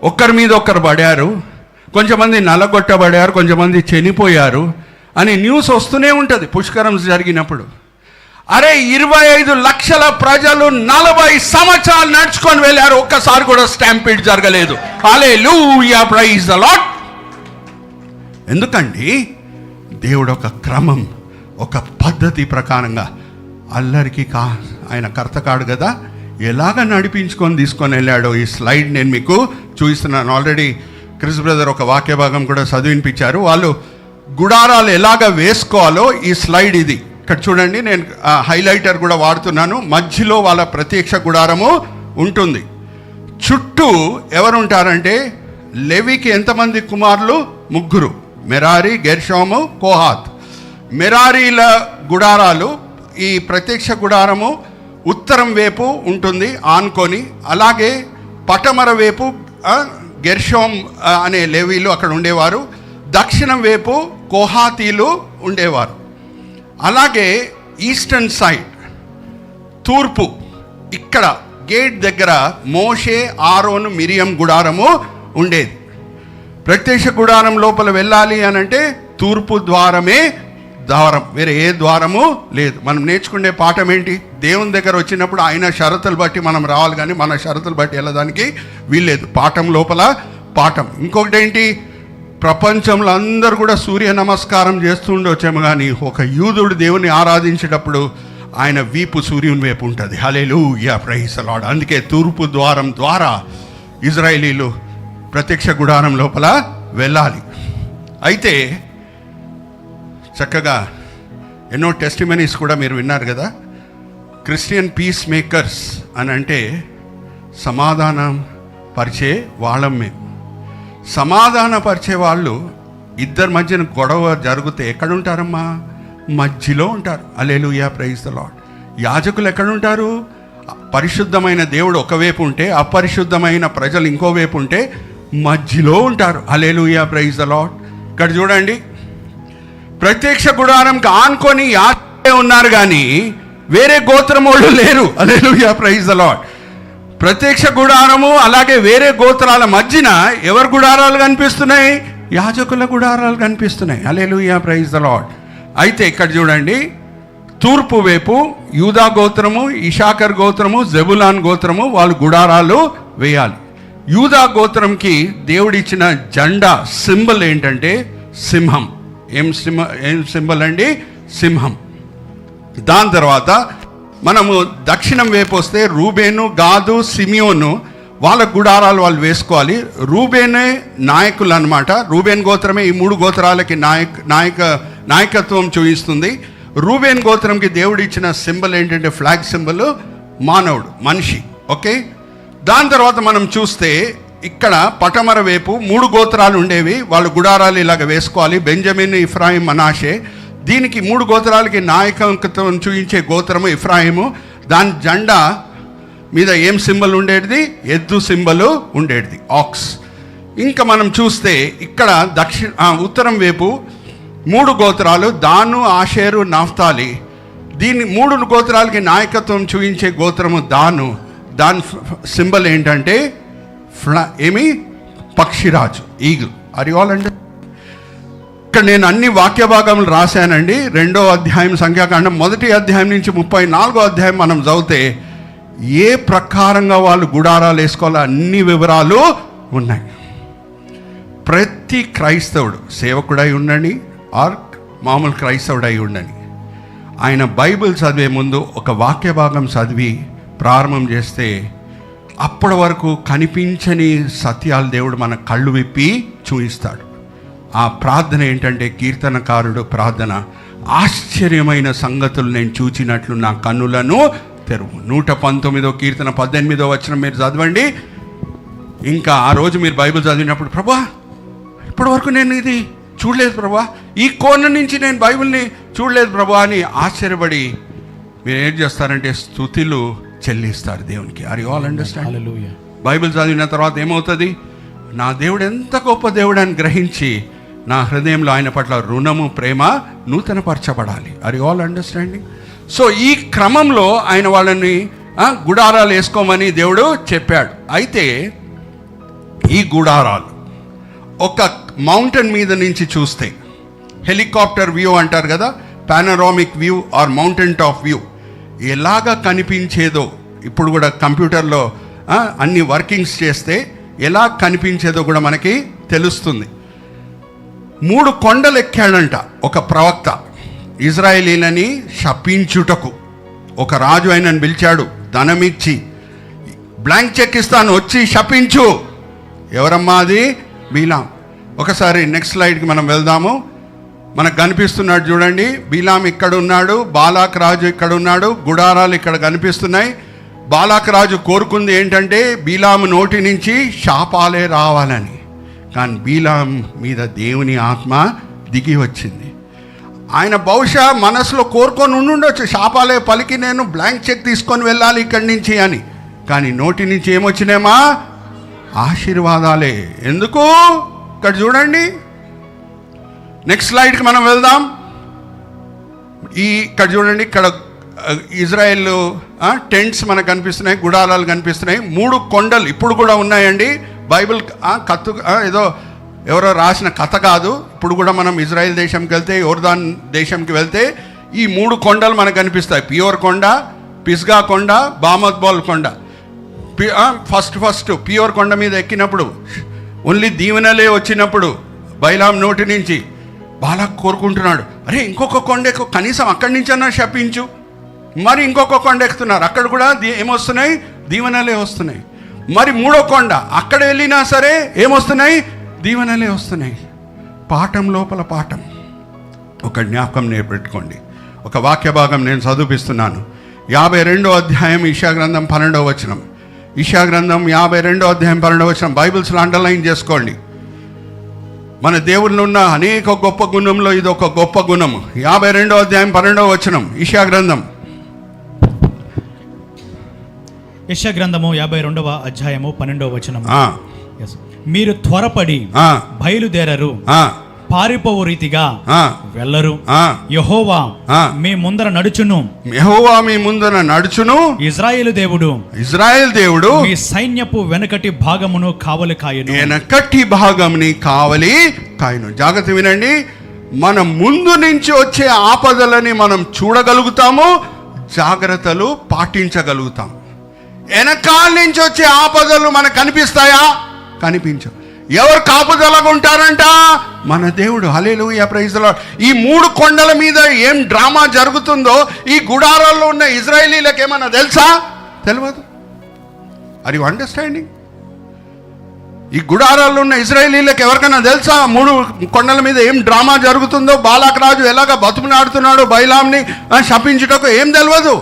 ఒక్కరి మీద ఒక్కరు పడారు, కొంచెమంది నలగొట్టబడారు, కొంచెమంది చనిపోయారు అని న్యూస్ వస్తూనే ఉంటుంది పుష్కరమ్స్ జరిగినప్పుడు. అరే 25 లక్షల ప్రజలు 40 సంవత్సరాలు నడుచుకొని వెళ్ళారు, ఒక్కసారి కూడా స్టాంపీడ్ జరగలేదు. హల్లెలూయా, ప్రైజ్ ది లార్డ్. ఎందుకండి? దేవుడు ఒక క్రమం, ఒక పద్ధతి ప్రకారంగా అల్లరికి ఆయన కర్త కాడు కదా, ఎలాగ నడిపించుకొని తీసుకొని వెళ్ళాడో ఈ స్లైడ్ నేను మీకు చూపిస్తున్నాను. ఆల్రెడీ క్రిస్ బ్రదర్ ఒక వాక్య భాగం కూడా చదివినిపించారు. వాళ్ళు గుడారాలు ఎలాగ వేసుకోవాలో ఈ స్లైడ్ ఇది. ఇక్కడ చూడండి, నేను హైలైటర్ కూడా వాడుతున్నాను. మధ్యలో వాళ్ళ ప్రత్యక్ష గుడారము ఉంటుంది. చుట్టూ ఎవరు ఉంటారంటే లెవికి ఎంతమంది కుమారులు? 3, మెరారి, గెర్షోము, కోహాత్. మెరారీల గుడారాలు ఈ ప్రత్యక్ష గుడారము ఉత్తరం వైపు ఉంటుంది ఆనుకొని, అలాగే పటమర వైపు గెర్షోం అనే లేవీలు అక్కడ ఉండేవారు, దక్షిణం వైపు కోహాతీలు ఉండేవారు. అలాగే ఈస్టర్న్ సైడ్ తూర్పు ఇక్కడ గేట్ దగ్గర మోషే, ఆరోను, మిరియం గుడారము ఉండేది. ప్రత్యక్ష గుడారం లోపల వెళ్ళాలి అని అంటే తూర్పు ద్వారమే ద్వారం, వేరే ఏ ద్వారము లేదు. మనం నేర్చుకునే పాఠం ఏంటి? దేవుని దగ్గర వచ్చినప్పుడు ఆయన షరతులు బట్టి మనం రావాలి, కానీ మన షరతులు బట్టి వెళ్ళడానికి వీల్లేదు. పాఠం లోపల పాఠం. ఇంకొకటి ఏంటి? ప్రపంచంలో అందరూ కూడా సూర్య నమస్కారం చేస్తూ ఉండొచ్చేమో, కానీ ఒక యూదుడు దేవుని ఆరాధించేటప్పుడు ఆయన వీపు సూర్యుని వైపు ఉంటుంది. హల్లెలూయా, ప్రైజ్ ది లార్డ్. అందుకే తూర్పు ద్వారం ద్వారా ఇజ్రాయేలీలు ప్రత్యక్ష గుడారం లోపల వెళ్ళాలి. అయితే చక్కగా ఎన్నో టెస్టిమనీస్ కూడా మీరు విన్నారు కదా. క్రిస్టియన్ పీస్ మేకర్స్ అని అంటే సమాధానం పరిచే వాళ్ళం మేము. సమాధానపరిచే వాళ్ళు ఇద్దరి మధ్యన గొడవ జరిగితే ఎక్కడుంటారమ్మా? మధ్యలో ఉంటారు. హల్లెలూయా, ప్రైజ్ ది లార్డ్. యాజకులు ఎక్కడుంటారు? పరిశుద్ధమైన దేవుడు ఒకవైపు ఉంటే, అపరిశుద్ధమైన ప్రజలు ఇంకోవైపు ఉంటే మధ్యలో ఉంటారు. హల్లెలూయా, ప్రైజ్ ది లార్డ్. ఇక్కడ చూడండి, ప్రత్యక్ష గుడారంకి ఆనుకొని యాజకులే ఉన్నారు, కానీ వేరే గోత్రం వాళ్ళు లేరు. హల్లెలూయా, ప్రైజ్ ది లార్డ్. ప్రత్యక్ష గుడారము అలాగే వేరే గోత్రాల మధ్యన ఎవరి గుడారాలు కనిపిస్తున్నాయి? యాజకుల గుడారాలు కనిపిస్తున్నాయి. హల్లెలూయా, ప్రైజ్ ది లార్డ్. అయితే ఇక్కడ చూడండి, తూర్పు వైపు యూదా గోత్రము, ఇషాకర్ గోత్రము, జెబులాన్ గోత్రము వాళ్ళు గుడారాలు వేయాలి. యూదా గోత్రంకి దేవుడిచ్చిన జెండా సింబల్ ఏంటంటే సింహం. ఏం సింబల్ అండి? సింహం. దాని తర్వాత మనము దక్షిణం వైపు వస్తే రూబేను, గాదు, సిమియోను వాళ్ళ గుడారాలు వాళ్ళు వేసుకోవాలి. రూబేనే నాయకులు అన్నమాట. రూబేన్ గోత్రమే ఈ మూడు గోత్రాలకి నాయకత్వం చూపిస్తుంది. రూబేన్ గోత్రంకి దేవుడు ఇచ్చిన సింబల్ ఏంటంటే ఫ్లాగ్ సింబల్ మానవుడు, మనిషి. ఓకే. దాని తర్వాత మనం చూస్తే ఇక్కడ పటమర వైపు మూడు గోత్రాలు ఉండేవి, వాళ్ళు గుడారాలు ఇలాగ వేసుకోవాలి. బెంజమిన్, ఇఫ్రాయిం, మనాషే. దీనికి మూడు గోత్రాలకి నాయకత్వం చూపించే గోత్రము ఇఫ్రాయిము. దాని జెండా మీద ఏం సింబల్ ఉండేది? ఎద్దు సింబల్ ఉండేది, ఆక్స్. ఇంకా మనం చూస్తే ఇక్కడ ఉత్తరం వైపు మూడు గోత్రాలు, దాను, ఆషేరు, నఫ్తాలి. దీన్ని మూడు గోత్రాలకి నాయకత్వం చూపించే గోత్రము దాను. దాని సింబల్ ఏంటంటే పక్షిరాజు, ఈగిల్. అరివాలంటే ఇక్కడ నేను అన్ని వాక్య భాగములు రాశానండి. 2వ అధ్యాయం సంఖ్యాకాండం 1వ అధ్యాయం నుంచి 34వ అధ్యాయం మనం చదివితే ఏ ప్రకారంగా వాళ్ళు గుడారాలు వేసుకోవాలో అన్ని వివరాలు ఉన్నాయి. ప్రతి క్రైస్తవుడు, సేవకుడై ఉండండి ఆర్ మామూలు క్రైస్తవుడై ఉండండి, ఆయన బైబిల్ చదివే ముందు ఒక వాక్య భాగం చదివి ప్రారంభం చేస్తే అప్పటి వరకు కనిపించని సత్యాలు దేవుడు మన కళ్ళు విప్పి చూపిస్తాడు. ఆ ప్రార్థన ఏంటంటే కీర్తనకారుడు ప్రార్థన, ఆశ్చర్యమైన సంగతులు నేను చూచినట్లు నా కన్నులను తెరువు. 119వ కీర్తన 18వ వచనం మీరు చదవండి. ఇంకా ఆ రోజు మీరు బైబిల్ చదివినప్పుడు, ప్రభా ఇప్పటి వరకు నేను ఇది చూడలేదు ప్రభా, ఈ కోణం నుంచి నేను బైబిల్ని చూడలేదు ప్రభా అని ఆశ్చర్యపడి మీరు ఏం చేస్తారంటే స్తుతులు చెల్లిస్తారు దేవునికి. Are you all understand? Hallelujah. Bible చదివిన తర్వాత ఏమవుతుంది? నా దేవుడు ఎంత గొప్ప దేవుడు అని గ్రహించి నా హృదయంలో ఆయన పట్ల రుణము, ప్రేమ నూతనపరచబడాలి. Are you all understanding? So ఈ క్రమంలో ఆయన వాళ్ళని గుడారాలు వేసుకోమని దేవుడు చెప్పాడు. అయితే ఈ గుడారాలు ఒక మౌంటైన్ మీద నుంచి చూస్తే, హెలికాప్టర్ వ్యూ అంటారు కదా, panoramic view or mountain top view, ఎలాగ కనిపించేదో ఇప్పుడు కూడా కంప్యూటర్లో అన్ని వర్కింగ్స్ చేస్తే ఎలా కనిపించేదో కూడా మనకి తెలుస్తుంది. 3 కొండలు ఎక్కాడంట ఒక ప్రవక్త, ఇజ్రాయేలీలని శపించుటకు. ఒక రాజు ఆయనను పిలిచాడు, ధనమిచ్చి బ్లాంక్ చెక్ ఇస్తాను, వచ్చి శపించు. ఎవరమ్మా అది? బీలాం. ఒకసారి నెక్స్ట్ స్లైడ్కి మనం వెళ్దాము. మనకు కనిపిస్తున్నాడు చూడండి, బీలాం ఇక్కడ ఉన్నాడు, బాలాక్ రాజు ఇక్కడ ఉన్నాడు, గుడారాలు ఇక్కడ కనిపిస్తున్నాయి. బాలాక్ రాజు కోరుకుంది ఏంటంటే బీలాము నోటి నుంచి శాపాలే రావాలని. కానీ బీలాం మీద దేవుని ఆత్మ దిగి వచ్చింది. ఆయన బహుశా మనసులో కోరుకొని ఉండుండొచ్చు, శాపాలే పలికి నేను బ్లాంక్ చెక్ తీసుకొని వెళ్ళాలి ఇక్కడి నుంచి అని. కానీ నోటి నుంచి ఏమొచ్చినాయమ్మా? ఆశీర్వాదాలే. ఎందుకు? ఇక్కడ చూడండి, నెక్స్ట్ స్లైడ్కి మనం వెళ్దాం. ఇక్కడ చూడండి, ఇక్కడ ఇజ్రాయెల్ టెంట్స్ మనకు కనిపిస్తున్నాయి, గుడారాలు కనిపిస్తున్నాయి. 3 కొండలు ఇప్పుడు కూడా ఉన్నాయండి. బైబిల్ ఏదో ఎవరో రాసిన కథ కాదు. ఇప్పుడు కూడా మనం ఇజ్రాయెల్ దేశంకి వెళ్తే, యోర్దాన్ దేశంకి వెళ్తే ఈ 3 కొండలు మనకు కనిపిస్తాయి. పియోర్ కొండ, పిస్గా కొండ, బామత్బోల్ కొండ. ఫస్ట్ పియోర్ కొండ మీద ఎక్కినప్పుడు ఓన్లీ దీవెనలే వచ్చినప్పుడు బైలాం నోటి నుంచి బాలాక్ కోరుకుంటున్నాడు, అరే ఇంకొక కొండ ఎక్కువ, కనీసం అక్కడి నుంచన్నా శపించు. మరి ఇంకొక కొండ ఎక్కుతున్నారు, అక్కడ కూడా ఏమొస్తున్నాయి? దీవెనలే వస్తున్నాయి. మరి 3వ కొండ, అక్కడ వెళ్ళినా సరే ఏమొస్తున్నాయి? దీవెనలే వస్తున్నాయి. పాఠం లోపల పాఠం. ఒక జ్ఞాపకం నేర్పెట్టుకోండి. ఒక వాక్య భాగం నేను చదివిస్తున్నాను. 52వ అధ్యాయం ఇషయా గ్రంథం 12వ వచనం. ఇషయా గ్రంథం 52వ అధ్యాయం 12వ వచనం. బైబిల్స్లో అండర్లైన్ చేసుకోండి. మన దేవుళ్ళు ఉన్న అనేక గొప్ప గుణంలో ఇది ఒక గొప్ప గుణము. 52వ అధ్యాయం 12వ వచనం ఇషయా గ్రంథం. యెషయా గ్రంథము 52వ అధ్యాయము 12వ వచనం. మీరు త్వరపడి బయలుదేరరు, పారిపోవు రీతిగా వెళ్ళరు. యెహోవా మీ ముందర నడుచును. యెహోవా మీ ముందర నడుచును. ఇజ్రాయేలు దేవుడు మీ సైన్యపు వెనకటి భాగమును కావలి కాయును. వెనకటి భాగముని కావలి కాయును. జాగ్రత్త వినండి. మన ముందు నుంచి వచ్చే ఆపదలని మనం చూడగలుగుతాము, జాగ్రత్తలు పాటించగలుగుతాం. వెనకాల నుంచి వచ్చే ఆపదలు మనకు కనిపిస్తాయా? కనిపించవు. ఎవరు కాపుదలగా ఉంటారంట? మన దేవుడు. హల్లెలూయా, ప్రైజ్ ది లార్డ్. ఈ 3 కొండల మీద ఏం డ్రామా జరుగుతుందో ఈ గుడారాల్లో ఉన్న ఇజ్రాయేలీలకు ఏమన్నా తెలుసా? తెలియదు. Are you understanding? ఈ గుడారాల్లో ఉన్న ఇజ్రాయేలీలకు ఎవరికైనా తెలుసా 3 కొండల మీద ఏం డ్రామా జరుగుతుందో? బాలాక్ రాజు ఎలాగ బతుకునాడుతున్నాడో బైలాంని శపించుటకు ఏం తెలియదు.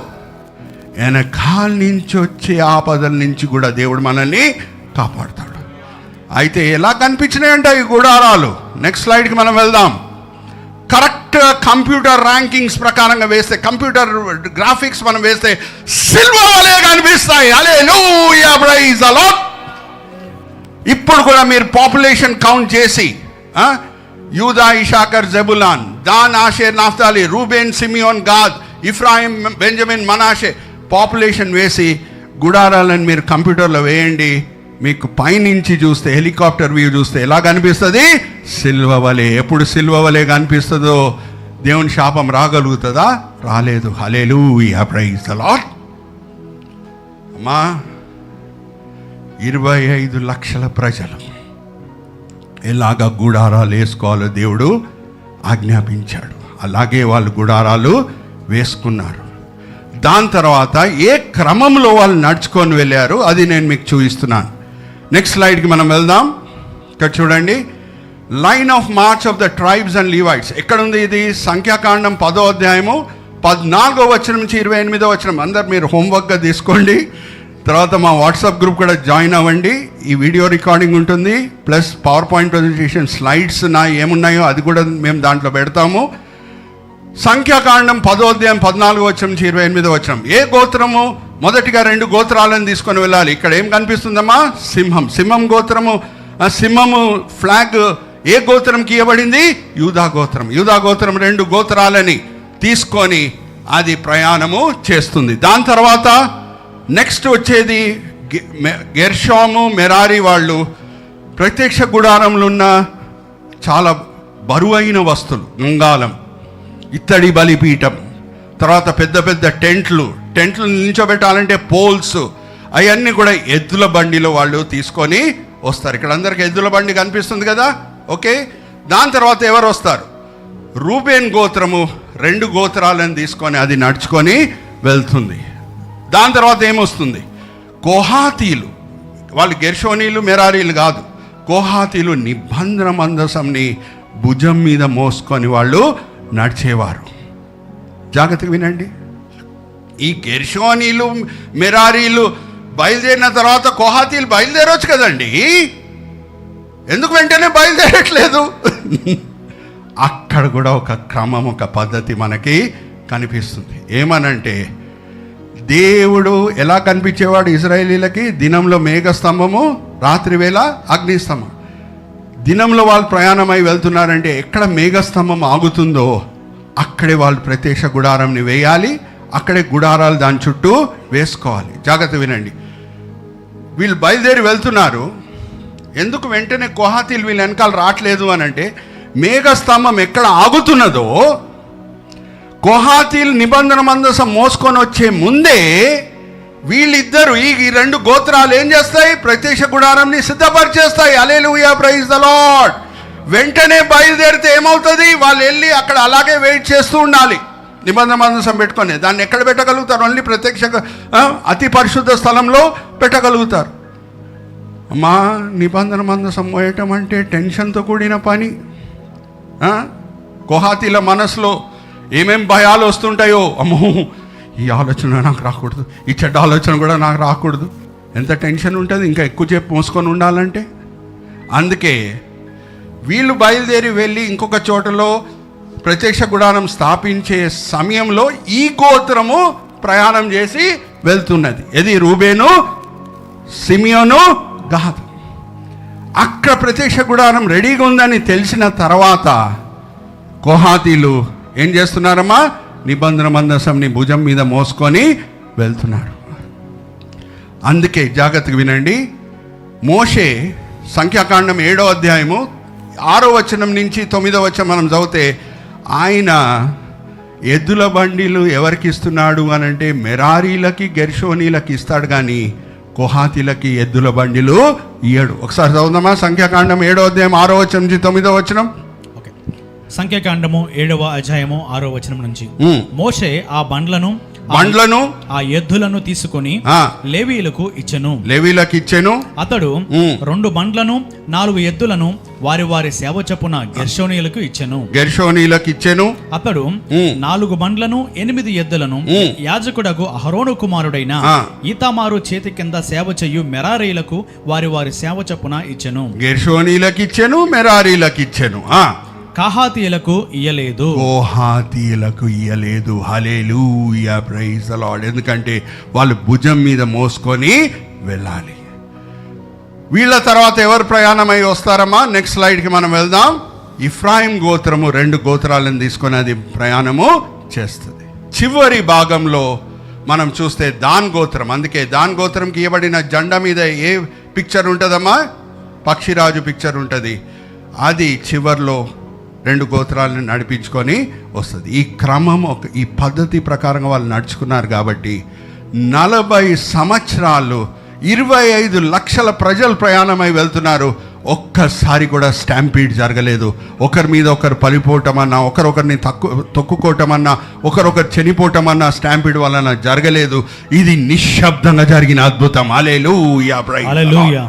వెనకాల నుంచి వచ్చే ఆపదల నుంచి కూడా దేవుడు మనల్ని కాపాడుతాడు. అయితే ఎలా కనిపించినాయంట ఈ గుడారాలు? నెక్స్ట్ స్లైడ్కి మనం వెళ్దాం. కరెక్ట్ కంప్యూటర్ ర్యాంకింగ్స్ ప్రకారంగా వేస్తే, కంప్యూటర్ గ్రాఫిక్స్ మనం వేస్తే సిల్వర్ వలె కనిపిస్తాయి. Hallelujah, praise the Lord. ఇప్పుడు కూడా మీరు పాపులేషన్ కౌంట్ చేసి Judah, Issachar, Zebulun, Dan, Asher, Naphtali, Reuben, Simeon, Gad, Ephraim, Benjamin, Manasseh population వేసి గుడారాలను మీరు కంప్యూటర్లో వేయండి. మీకు పైనుంచి చూస్తే, హెలికాప్టర్ వ్యూ చూస్తే ఎలా కనిపిస్తుంది? సిల్వ వలె. ఎప్పుడు సిల్వ వలె కనిపిస్తుందో దేవుని శాపం రాగలుగుతుందా? రాలేదు. హల్లెలూయా, ప్రైజ్ ది లార్డ్. అమ్మా, 25 లక్షల ప్రజలు ఎలాగ గుడారాలు వేసుకోవాలో దేవుడు ఆజ్ఞాపించాడు. అలాగే వాళ్ళు గుడారాలు వేసుకున్నారు. దాని తర్వాత ఏ క్రమంలో వాళ్ళు నడుచుకొని వెళ్ళారు అది నేను మీకు చూపిస్తున్నాను. నెక్స్ట్ స్లైడ్కి మనం వెళ్దాం. ఇక్కడ చూడండి, line of March of the tribes and Levites. ఎక్కడుంది ఇది? సంఖ్యాకాండం 10వ అధ్యాయము 14వ వచనం నుంచి 28వ వచనం. అందరు మీరు హోంవర్క్గా తీసుకోండి. తర్వాత మా వాట్సాప్ గ్రూప్ కూడా జాయిన్ అవ్వండి. ఈ వీడియో రికార్డింగ్ ఉంటుంది, plus power point presentation slides ఏమున్నాయో అది కూడా మేము దాంట్లో పెడతాము. సంఖ్యాకాండం 10వ అధ్యాయం 14వ వచనం నుంచి 28వ వచనం. ఏ గోత్రము? మొదటిగా 2 గోత్రాలను తీసుకొని వెళ్ళాలి. ఇక్కడ ఏం కనిపిస్తుందమ్మా? సింహం. సింహం గోత్రము, సింహము ఫ్లాగ్ ఏ గోత్రంకి ఇవ్వబడింది? యూదా గోత్రం. యూదా గోత్రం 2 గోత్రాలని తీసుకొని అది ప్రయాణము చేస్తుంది. దాని తర్వాత నెక్స్ట్ వచ్చేది గెర్షోము, మెరారి వాళ్ళు ప్రత్యక్ష గుడారంలో ఉన్న చాలా బరువైన వస్తువులు, గంగాలం, ఇత్తడి బలిపీఠం, తర్వాత పెద్ద పెద్ద టెంట్లు నిల్చోబెట్టాలంటే పోల్స్, అవన్నీ కూడా ఎద్దుల బండిలో వాళ్ళు తీసుకొని వస్తారు. ఇక్కడ అందరికి ఎద్దుల బండి కనిపిస్తుంది కదా, ఓకే. దాని తర్వాత ఎవరు వస్తారు? రూబేన్ గోత్రము 2 గోత్రాలను తీసుకొని అది నడుచుకొని వెళ్తుంది. దాని తర్వాత ఏమొస్తుంది? కోహాతీలు. వాళ్ళు గెర్షోనీలు, మెరారీలు కాదు, కోహాతీలు నిబంధన మందసంని భుజం మీద మోసుకొని వాళ్ళు నడిచేవారు. జాగ్రత్తగా వినండి. ఈ గెర్షోనీలు, మెరారీలు బయలుదేరిన తర్వాత కోహాతీలు బయలుదేరవచ్చు కదండి, ఎందుకు వెంటనే బయలుదేరట్లేదు? అక్కడ ఇక్కడ కూడా ఒక క్రమం, ఒక పద్ధతి మనకి కనిపిస్తుంది. ఏమనంటే దేవుడు ఎలా కనిపించేవాడు ఇశ్రాయేలీలకి? దినంలో మేఘస్తంభము, రాత్రి వేళ అగ్నిస్తంభం. దినంలో వాళ్ళు ప్రయాణమై వెళ్తున్నారంటే ఎక్కడ మేఘస్తంభం ఆగుతుందో అక్కడే వాళ్ళు ప్రత్యక్ష గుడారంని వేయాలి, అక్కడే గుడారాలు దాని చుట్టూ వేసుకోవాలి. జాగ్రత్త వినండి, వీళ్ళు బయలుదేరి వెళ్తున్నారు. ఎందుకు వెంటనే కోహాతీలు వీళ్ళ వెనకాల రావట్లేదు అని అంటే, మేఘస్తంభం ఎక్కడ ఆగుతున్నదో కోహాతీలు నిబంధన మందసం మోసుకొని వచ్చే ముందే వీళ్ళిద్దరు ఈ రెండు గోత్రాలు ఏం చేస్తాయి? ప్రత్యక్ష గుడారంని సిద్ధపరిచేస్తాయి. హల్లెలూయా, ప్రైజ్ ద లార్డ్. వెంటనే బయలుదేరితే ఏమవుతుంది? వాళ్ళు వెళ్ళి అక్కడ అలాగే వెయిట్ చేస్తూ ఉండాలి. నిబంధన మందసం పెట్టుకొని దాన్ని ఎక్కడ పెట్టగలుగుతారు? ఓన్లీ ప్రత్యక్ష అతి పరిశుద్ధ స్థలంలో పెట్టగలుగుతారు. అమ్మా, నిబంధన మందసం మోయటం అంటే టెన్షన్తో కూడిన పని. కోహాతీల మనసులో ఏమేం భయాలు వస్తుంటాయో, అమ్మో ఈ ఆలోచన నాకు రాకూడదు, ఈ చెడ్డ ఆలోచన కూడా నాకు రాకూడదు. ఎంత టెన్షన్ ఉంటుంది ఇంకా ఎక్కువ చెప్పు మోసుకొని ఉండాలంటే. అందుకే వీళ్ళు బయలుదేరి వెళ్ళి ఇంకొక చోటలో ప్రత్యక్ష గుడారం స్థాపించే సమయంలో ఈ గోత్రము ప్రయాణం చేసి వెళ్తున్నది. ఇది రూబేను, సిమియోను, గాదు. అక్కడ ప్రత్యక్ష గుడారం రెడీగా ఉందని తెలిసిన తర్వాత కోహాతీలు ఏం చేస్తున్నారమ్మా? నిబంధన మందసంని భుజం మీద మోసుకొని వెళ్తున్నారు. అందుకే జాగ్రత్తగా వినండి, మోషే సంఖ్యాకాండం 7వ అధ్యాయము 6వ వచనం నుంచి 9వ వచనం మనం చదివితే, ఆయన ఎద్దుల బండిలు ఎవరికి ఇస్తున్నాడు అని అంటే మెరారీలకి, గెర్షోనీలకి ఇస్తాడు, కానీ కోహాతీలకి ఎద్దుల బండిలు ఇయ్యడు. ఒకసారి చదువుదామా? సంఖ్యాకాండం 7వ అధ్యాయం 6వ వచనం నుంచి 9వ వచనం. సంఖ్యాకాండము 7వ అధ్యాయము 6వ వచనం నుంచి, మోషే ఆ బండ్లను ఆ ఎద్దులను తీసుకొని లేవీయులకు ఇచ్చెను. అతడు 2 బండ్లను 4 ఎద్దులను వారి వారి సేవ చొప్పున గెర్షోనీయులకు ఇచ్చెను. అతడు 4 బండ్లను 8 ఎద్దులను యాజకుడగు అహరోను కుమారుడైన ఈతామారు చేతి కింద సేవ చెయ్యు మెరారీలకు వారి వారి సేవ చొప్పున ఇచ్చెను. గెర్షోనీయులకు ఇచ్చెను, మెరారీలకు ఇచ్చెను. కోహాతీయులకు ఇయ్యలేదు. హల్లెలూయా, ప్రైజ్ ద లార్డ్. ఎందుకంటే వాళ్ళు భుజం మీద మోసుకొని వెళ్ళాలి. వీళ్ళ తర్వాత ఎవరు ప్రయాణమై వస్తారమ్మా? నెక్స్ట్ స్లైడ్కి మనం వెళ్దాం. ఇఫ్రాయిం గోత్రము 2 గోత్రాలను తీసుకొని అది ప్రయాణము చేస్తుంది. చివరి భాగంలో మనం చూస్తే దాన్ గోత్రం. అందుకే దాన్ గోత్రంకి ఇవ్వబడిన జెండా మీద ఏ పిక్చర్ ఉంటుందమ్మా? పక్షిరాజు పిక్చర్ ఉంటుంది. అది చివర్లో 2 గోత్రాలను నడిపించుకొని వస్తుంది. ఈ క్రమం, ఈ పద్ధతి ప్రకారంగా వాళ్ళు నడుచుకున్నారు కాబట్టి 40 సంవత్సరాలు 25 లక్షల ప్రజలు ప్రయాణమై వెళ్తున్నారు. ఒక్కసారి కూడా స్టాంపీడ్ జరగలేదు. ఒకరి మీద ఒకరు పలిపోవటమన్నా, ఒకరొకరిని తొక్కుకోవటమన్నా, ఒకరొకరు చనిపోవటమన్నా స్టాంపీడ్ వలన జరగలేదు. ఇది నిశ్శబ్దంగా జరిగిన అద్భుతం. Hallelujah, hallelujah.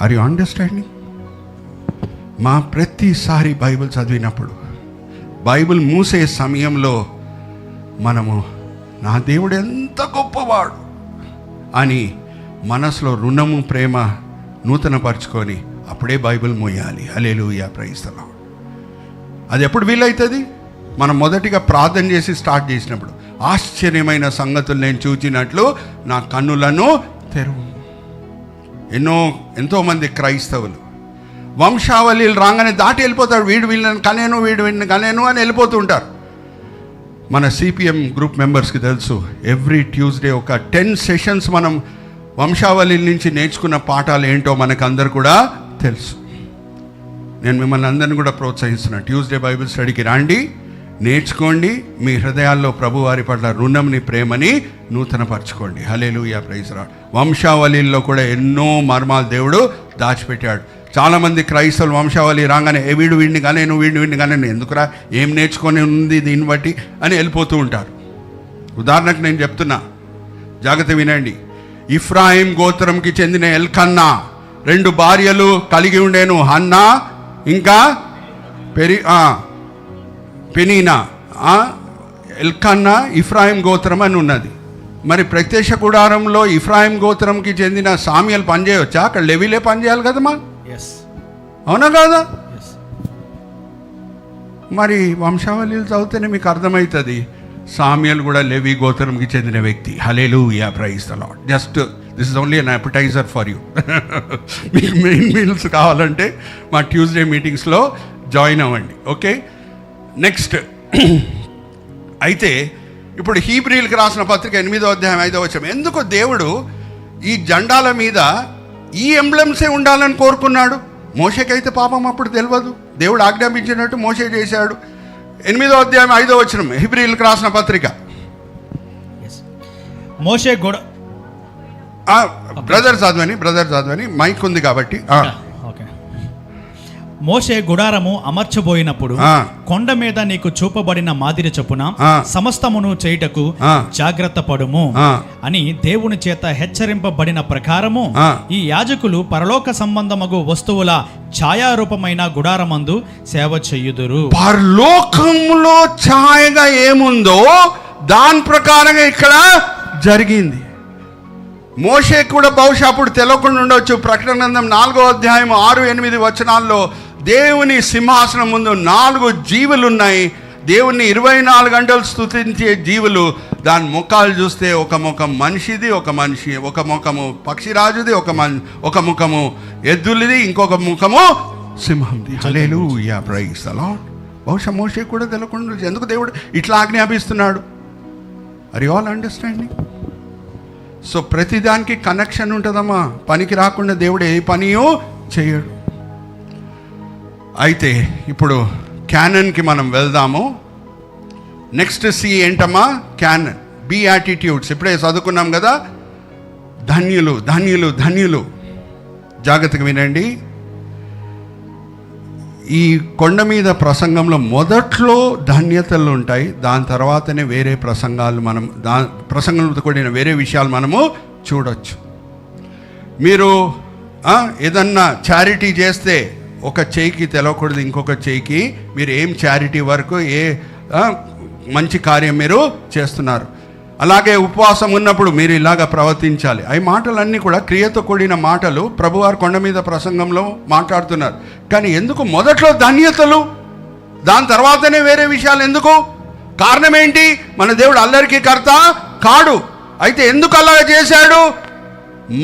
Are you understanding? మా ప్రతిసారి బైబిల్ చదివినప్పుడు, బైబిల్ మూసే సమయంలో మనము నా దేవుడు ఎంత గొప్పవాడు అని మనసులో రుణము, ప్రేమ నూతనపరుచుకొని అప్పుడే బైబిల్ మూయాలి. Hallelujah, praise the Lord. అది ఎప్పుడు వీలవుతుంది? మనం మొదటిగా ప్రార్థన చేసి స్టార్ట్ చేసినప్పుడు, ఆశ్చర్యమైన సంగతులు నేను చూచినట్లు నా కన్నులను తెరువు. ఎంతోమంది క్రైస్తవులు వంశావళిలు రాగానే దాటి వెళ్ళిపోతాడు. వీళ్ళని కనేను అని వెళ్ళిపోతూ ఉంటారు. మన సిపిఎం గ్రూప్ మెంబర్స్కి తెలుసు, ఎవ్రీ ట్యూస్డే ఒక 10 సెషన్స్ మనం వంశావళిల నుంచి నేర్చుకున్న పాఠాలు ఏంటో మనకు అందరు కూడా తెలుసు. నేను మిమ్మల్ని అందరిని కూడా ప్రోత్సహిస్తున్నా, ట్యూస్డే బైబిల్ స్టడీకి రండి, నేర్చుకోండి. మీ హృదయాల్లో ప్రభువారి పట్ల రుణంని, ప్రేమని నూతనపరచుకోండి. హల్లెలూయా, ప్రైజ్ ది లార్డ్. వంశావళిల్లో కూడా ఎన్నో మర్మాలు దేవుడు దాచిపెట్టాడు. చాలామంది క్రైస్తవులు వంశావళి రాగానే వీడిని కానీ ఎందుకురా, ఏం నేర్చుకొని ఉంది దీన్ని బట్టి అని వెళ్ళిపోతూ ఉంటారు. ఉదాహరణకు నేను చెప్తున్నా, జాగ్రత్త వినండి. ఇఫ్రాయిం గోత్రంకి చెందిన ఎల్కన్నా 2 భార్యలు కలిగి ఉండేను, హన్నా ఇంకా పెనీనా. ఎల్కన్నా ఇఫ్రాయిం గోత్రం అని ఉన్నది. మరి ప్రత్యక్ష గుడారంలో ఇఫ్రాయిం గోత్రంకి చెందిన సామ్యులు పనిచేయవచ్చా? అక్కడ లెవీలే పనిచేయాలి కదమ్మా, అవునా కాదా? మరి వంశావళిలు చదివితేనే మీకు అర్థమవుతుంది. సామ్యుయల్ కూడా లేవి గోత్రంకి చెందిన వ్యక్తి. Hallelujah, praise the Lord. Just this is only an appetizer for you. మీకు మెయిన్ మీల్స్ కావాలంటే మా ట్యూస్డే మీటింగ్స్లో జాయిన్ అవ్వండి. ఓకే, నెక్స్ట్ అయితే ఇప్పుడు హీబ్రీలకు రాసిన పత్రిక 8వ అధ్యాయం 5వ వచనం. ఎందుకు దేవుడు ఈ జెండాల మీద ఈ ఎంబ్లమ్సే ఉండాలని కోరుకున్నాడు? మోషేకైతే పాపం అప్పుడు తెలియదు, దేవుడు ఆజ్ఞాపించినట్టు మోషే చేశాడు. 8వ అధ్యాయం 5వ వచనం హీబ్రీలకు రాసిన పత్రిక. మోషే బ్రదర్ చదవని మైక్ ఉంది కాబట్టి. మోషే గుడారము అమర్చబోయినప్పుడు కొండ మీద నీకు చూపబడిన మాదిరి చొప్పున సమస్తమును చేయుటకు జాగ్రత్త పడుము అని దేవుని చేత హెచ్చరింపబడిన ప్రకారము ఈ యాజకులు పరలోక సంబంధమగు వస్తువుల ఛాయారూపమైన గుడారమందు సేవ చెయ్యుదురు. పరలోకంలో ఛాయగా ఏముందో దాని ప్రకారంగా ఇక్కడ జరిగింది. మోషే కూడా బహుశా అప్పుడు తెలియకుండా ఉండొచ్చు. ప్రకటన గ్రంథం 4వ అధ్యాయం 6-8 వచనాల్లో దేవుని సింహాసనం ముందు 4 జీవులు ఉన్నాయి. దేవుణ్ణి 24 గంటలు స్తుతించే జీవులు. దాని ముఖాలు చూస్తే ఒక ముఖం మనిషిది, ఒక ముఖము పక్షిరాజుది, ఒక ముఖము ఎద్దులది, ఇంకొక ముఖము సింహంది. Hallelujah, praise the Lord. బహుశా మోషే కూడా తెలియకుండా ఎందుకు దేవుడు ఇట్లా ఆజ్ఞాపిస్తున్నాడు? Are you all understanding? So ప్రతిదానికి కనెక్షన్ ఉంటుందమ్మా. పనికి రాకుండా దేవుడు ఏ పనియో చేయడు. అయితే ఇప్పుడు క్యానన్కి మనం వెళ్దాము. నెక్స్ట్ సి ఏంటమ్మా? Canon, beatitudes. ఇప్పుడే చదువుకున్నాం కదా, ధన్యులు ధన్యులు ధన్యులు. జాగ్రత్తగా వినండి. ఈ కొండ మీద ప్రసంగంలో మొదట్లో ధన్యతలు ఉంటాయి, దాని తర్వాతనే వేరే ప్రసంగాలు ప్రసంగంతో కూడిన వేరే విషయాలు మనము చూడొచ్చు. మీరు ఏదన్నా చారిటీ చేస్తే ఒక చేయికి తెలవకూడదు ఇంకొక చేయికి మీరు ఏం చారిటీ వరకు మంచి కార్యం మీరు చేస్తున్నారు. అలాగే ఉపవాసం ఉన్నప్పుడు మీరు ఇలాగ ప్రవర్తించాలి. ఈ మాటలన్నీ కూడా క్రియతో కూడిన మాటలు ప్రభువారు కొండ మీద ప్రసంగంలో మాట్లాడుతున్నారు. కానీ ఎందుకు మొదట్లో ధన్యతలు, దాని తర్వాతనే వేరే విషయాలు ఎందుకు? కారణం ఏంటి? మన దేవుడు అల్లరికి కర్త కాడు. అయితే ఎందుకు అలాగ చేశాడు?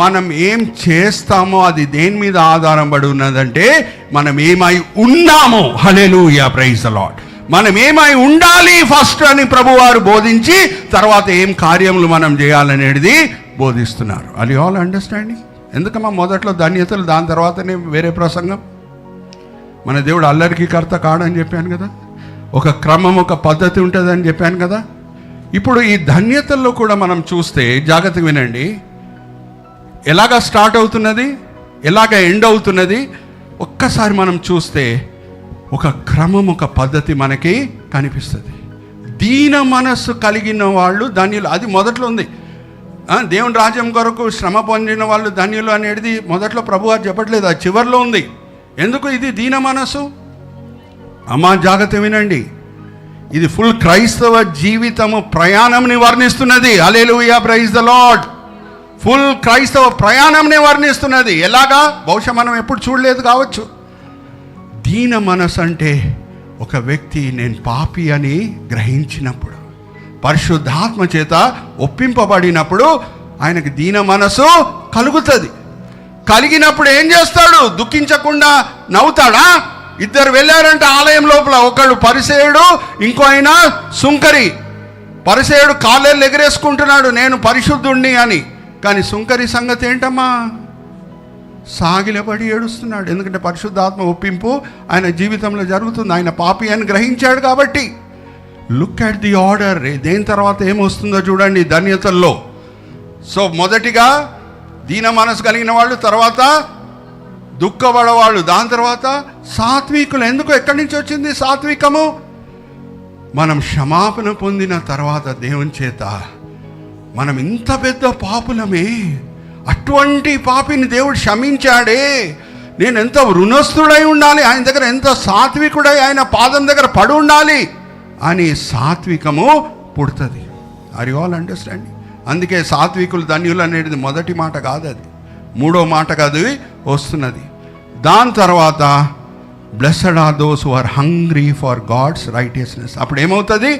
మనం ఏం చేస్తామో అది దేని మీద ఆధారపడి ఉన్నదంటే మనం ఏమై ఉన్నామో. హల్లెలూయా, ప్రైజ్ ద లార్డ్. మనం ఏమై ఉండాలి ఫస్ట్ అని ప్రభువారు బోధించి తర్వాత ఏం కార్యములు మనం చేయాలనేది బోధిస్తున్నారు. Are you all understanding? ఎందుకమ్మా మొదట్లో ధన్యతలు, దాని తర్వాతనే వేరే ప్రసంగం? మన దేవుడు అల్లరికి కర్త కాడని చెప్పాను కదా, ఒక క్రమం ఒక పద్ధతి ఉంటుందని చెప్పాను కదా. ఇప్పుడు ఈ ధన్యతల్లో కూడా మనం చూస్తే జాగ్రత్తగా వినండి, ఎలాగ స్టార్ట్ అవుతున్నది, ఎలాగ ఎండ్ అవుతున్నది. ఒక్కసారి మనం చూస్తే ఒక క్రమం, ఒక పద్ధతి మనకి కనిపిస్తుంది. దీన మనస్సు కలిగిన వాళ్ళు ధన్యులు, అది మొదట్లో ఉంది. దేవుని రాజ్యం కొరకు శ్రమ పొందిన వాళ్ళు ధన్యులు అనేది మొదట్లో ప్రభువారు చెప్పట్లేదు, అది చివరిలో ఉంది. ఎందుకు ఇది దీన మనస్సు? అమ్మా జాగ్రత్త వినండి, ఇది ఫుల్ క్రైస్తవ జీవితము ప్రయాణంని వర్ణిస్తున్నది. హల్లెలూయా, ప్రైజ్ ద లార్డ్. ఫుల్ క్రైస్తవ ప్రయాణంని వర్ణిస్తున్నది. ఎలాగా? బహుశా మనం ఎప్పుడు చూడలేదు కావచ్చు. దీన మనసు అంటే ఒక వ్యక్తి నేను పాపి అని గ్రహించినప్పుడు, పరిశుద్ధాత్మ చేత ఒప్పింపబడినప్పుడు ఆయనకు దీన మనసు కలుగుతుంది. కలిగినప్పుడు ఏం చేస్తాడు? దుఃఖించకుండా నవ్వుతాడా? ఇద్దరు వెళ్ళారంటే ఆలయం లోపల, ఒకడు పరిసేయుడు, ఇంకో ఆయన సుంకరి. పరిసేయుడు కాళ్ళేళ్ళు ఎగరేసుకుంటున్నాడు నేను పరిశుద్ధుణ్ణి అని. కానీ సుంకరి సంగతి ఏంటమ్మా? సాగిలపడి ఏడుస్తున్నాడు. ఎందుకంటే పరిశుద్ధాత్మ ఒప్పింపు ఆయన జీవితంలో జరుగుతుంది. ఆయన పాపి అని గ్రహించాడు కాబట్టి. Look at the order. దేని తర్వాత ఏమొస్తుందో చూడండి ధన్యతల్లో. సో మొదటిగా దీన మనసు కలిగిన వాళ్ళు, తర్వాత దుఃఖపడవాళ్ళు, దాని తర్వాత సాత్వికులు. ఎందుకు? ఎక్కడి నుంచి వచ్చింది సాత్వికము? మనం క్షమాపణ పొందిన తర్వాత దేవుని చేత మనం ఇంత పెద్ద పాపులమే, అటువంటి పాపిని దేవుడు క్షమించాడే, నేను ఎంత రుణస్థుడై ఉండాలి, ఆయన దగ్గర ఎంత సాత్వికుడై ఆయన పాదం దగ్గర పడి ఉండాలి అని సాత్వికము పుడుతుంది. Are you all understanding? అందుకే సాత్వికులు ధన్యులు అనేది మొదటి మాట కాదు, అది మూడో మాట కాదు వస్తున్నది. దాని తర్వాత blessed are those who are hungry for God's righteousness. అప్పుడు ఏమవుతుంది?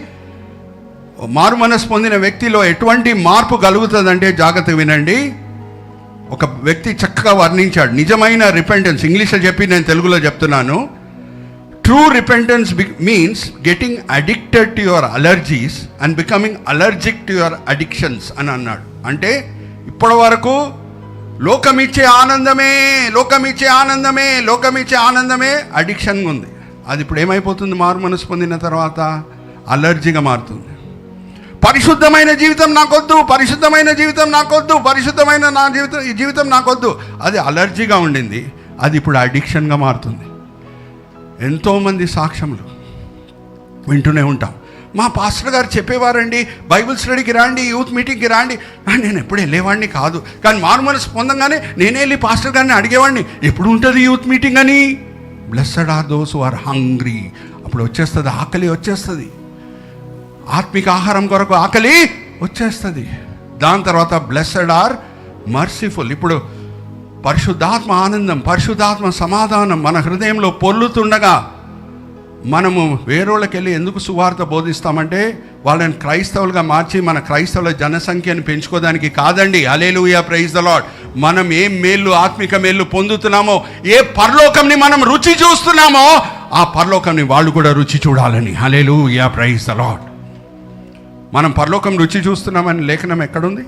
మారు మనసు పొందిన వ్యక్తిలో ఎటువంటి మార్పు కలుగుతుందంటే, జాగ్రత్తగా వినండి. ఒక వ్యక్తి చక్కగా వర్ణించాడు నిజమైన రిపెంటెన్స్. ఇంగ్లీష్లో చెప్పి నేను తెలుగులో చెప్తున్నాను. True repentance means getting addicted to your allergies and becoming allergic to your addictions అని అన్నాడు. అంటే ఇప్పటి వరకు లోకమిచ్చే ఆనందమే లోకమిచ్చే ఆనందమే లోకమిచ్చే ఆనందమే అడిక్షన్ ఉంది. అది ఇప్పుడు ఏమైపోతుంది? మారు మనసు పొందిన తర్వాత అలర్జీగా మారుతుంది. పరిశుద్ధమైన జీవితం నాకొద్దు, పరిశుద్ధమైన జీవితం నాకొద్దు, పరిశుద్ధమైన నా జీవితం నాకొద్దు. అది అలర్జీగా ఉండింది, అది ఇప్పుడు అడిక్షన్గా మారుతుంది. ఎంతోమంది సాక్ష్యములు వింటూనే ఉంటాం. మా పాస్టర్ గారు చెప్పేవారండి, బైబిల్ స్టడీకి రాండి, యూత్ మీటింగ్కి రాండి. నేను ఎప్పుడు వెళ్ళేవాడిని కాదు, కానీ మారు మనసు పొందంగానే నేనే వెళ్ళి పాస్టర్ గారిని అడిగేవాడిని, ఎప్పుడు ఉంటుంది యూత్ మీటింగ్ అని. Blessed are those who are hungry. అప్పుడు వచ్చేస్తుంది, ఆకలి వచ్చేస్తుంది, ఆత్మిక ఆహారం కొరకు ఆకలి వచ్చేస్తుంది. దాని తర్వాత బ్లెస్సడ్ ఆర్ మర్సిఫుల్. ఇప్పుడు పరిశుద్ధాత్మ ఆనందం, పరిశుద్ధాత్మ సమాధానం మన హృదయంలో పొర్లుతుండగా మనము వేరేళ్ళకి వెళ్ళి ఎందుకు సువార్త బోధిస్తామంటే వాళ్ళని క్రైస్తవులుగా మార్చి మన క్రైస్తవుల జనసంఖ్యను పెంచుకోవడానికి కాదండి. హల్లెలూయా, ప్రైజ్ ద లార్డ్. మనం ఏ మేలు, ఆత్మిక మేలు పొందుతున్నామో, ఏ పరలోకంని మనం రుచి చూస్తున్నామో, ఆ పరలోకంని వాళ్ళు కూడా రుచి చూడాలని. హల్లెలూయా, ప్రైజ్ ద లార్డ్. మనం పరలోకం రుచి చూస్తున్నామని లేఖనం ఎక్కడుంది?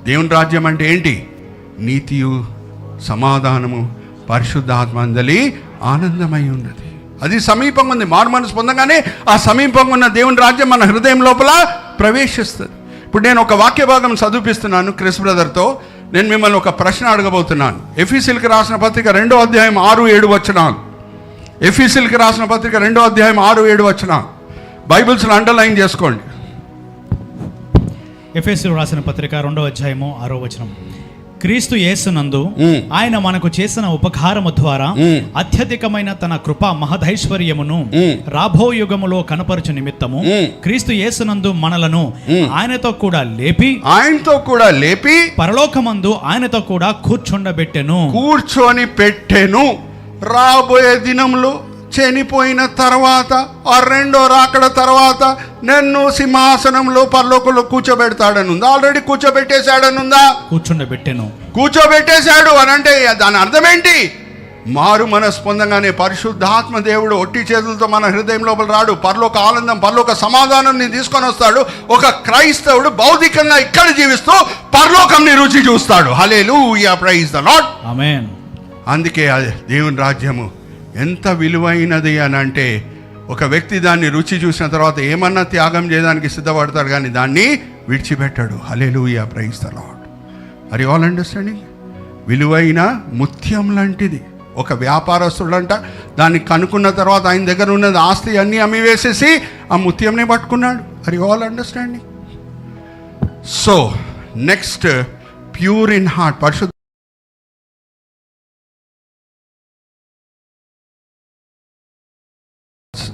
దేవుని రాజ్యం అంటే ఏంటి? నీతియు సమాధానము పరిశుద్ధాత్మ అందలి ఆనందమై ఉన్నది. అది సమీపంగా ఉంది. మారు మనసు పొందగానే ఆ సమీపంగా ఉన్న దేవుని రాజ్యం మన హృదయం లోపల ప్రవేశిస్తుంది. ఇప్పుడు నేను ఒక వాక్య భాగం చదివిస్తున్నాను క్రిస్ బ్రదర్తో. నేను మిమ్మల్ని ఒక ప్రశ్న అడగబోతున్నాను. ఎఫీసీయులకు రాసిన పత్రిక 2వ అధ్యాయం 6-7 వచనాలు. ఎఫీసీయులకు రాసిన పత్రిక 2వ అధ్యాయం 6-7 వచనాలు. బైబిల్స్లో అండర్లైన్ చేసుకోండి. ఎఫెసీయులకు రాసిన పత్రిక 2వ అధ్యాయము 6వ వచనం. క్రీస్తు యేసునందు ఆయన మనకు చేసిన ఉపకారము ద్వారా అత్యధికమైన తన కృపా మహదైశ్వర్యమును రాబో యుగములో కనపరచు నిమిత్తము క్రీస్తు యేసునందు మనలను ఆయనతో కూడా లేపి పరలోకమందు ఆయనతో కూడా కూర్చొని పెట్టెను. రాబోయే దినములు చనిపోయిన తర్వాత, ఆ రెండో రాకడ తర్వాత నన్ను సింహాసనంలో పరలోకంలో కూర్చోబెడతాడనుందా? ఆల్రెడీ కూర్చోబెట్టేశాడనుందా? కూర్చోబెట్టేశాడు అని అంటే దాని అర్థం ఏంటి? మారు మనసు పొందగానే పరిశుద్ధాత్మ దేవుడు ఒట్టి చేతులతో మన హృదయం లోపల రాడు. పరలోక ఆనందం, పరలోక సమాధానం తీసుకొని వస్తాడు. ఒక క్రైస్తవుడు భౌతికంగా ఇక్కడ జీవిస్తూ పరలోకంని రుచి చూస్తాడు. హల్లెలూయా, ప్రైజ్ ద లార్డ్. ఆమేన్. అందుకే దేవుని రాజ్యము ఎంత విలువైనది అని అంటే, ఒక వ్యక్తి దాన్ని రుచి చూసిన తర్వాత ఏమన్నా త్యాగం చేయడానికి సిద్ధపడతాడు, కానీ దాన్ని విడిచిపెట్టాడు. Hallelujah, praise the Lord. Are you all understanding? విలువైన ముత్యం లాంటిది. ఒక వ్యాపారస్తుడంట దాన్ని కనుక్కున్న తర్వాత ఆయన దగ్గర ఉన్నది ఆస్తి అన్నీ అమ్మివేసేసి ఆ ముత్యంని పట్టుకున్నాడు. Are you all understanding? So next, pure in heart, పరిశుద్ధ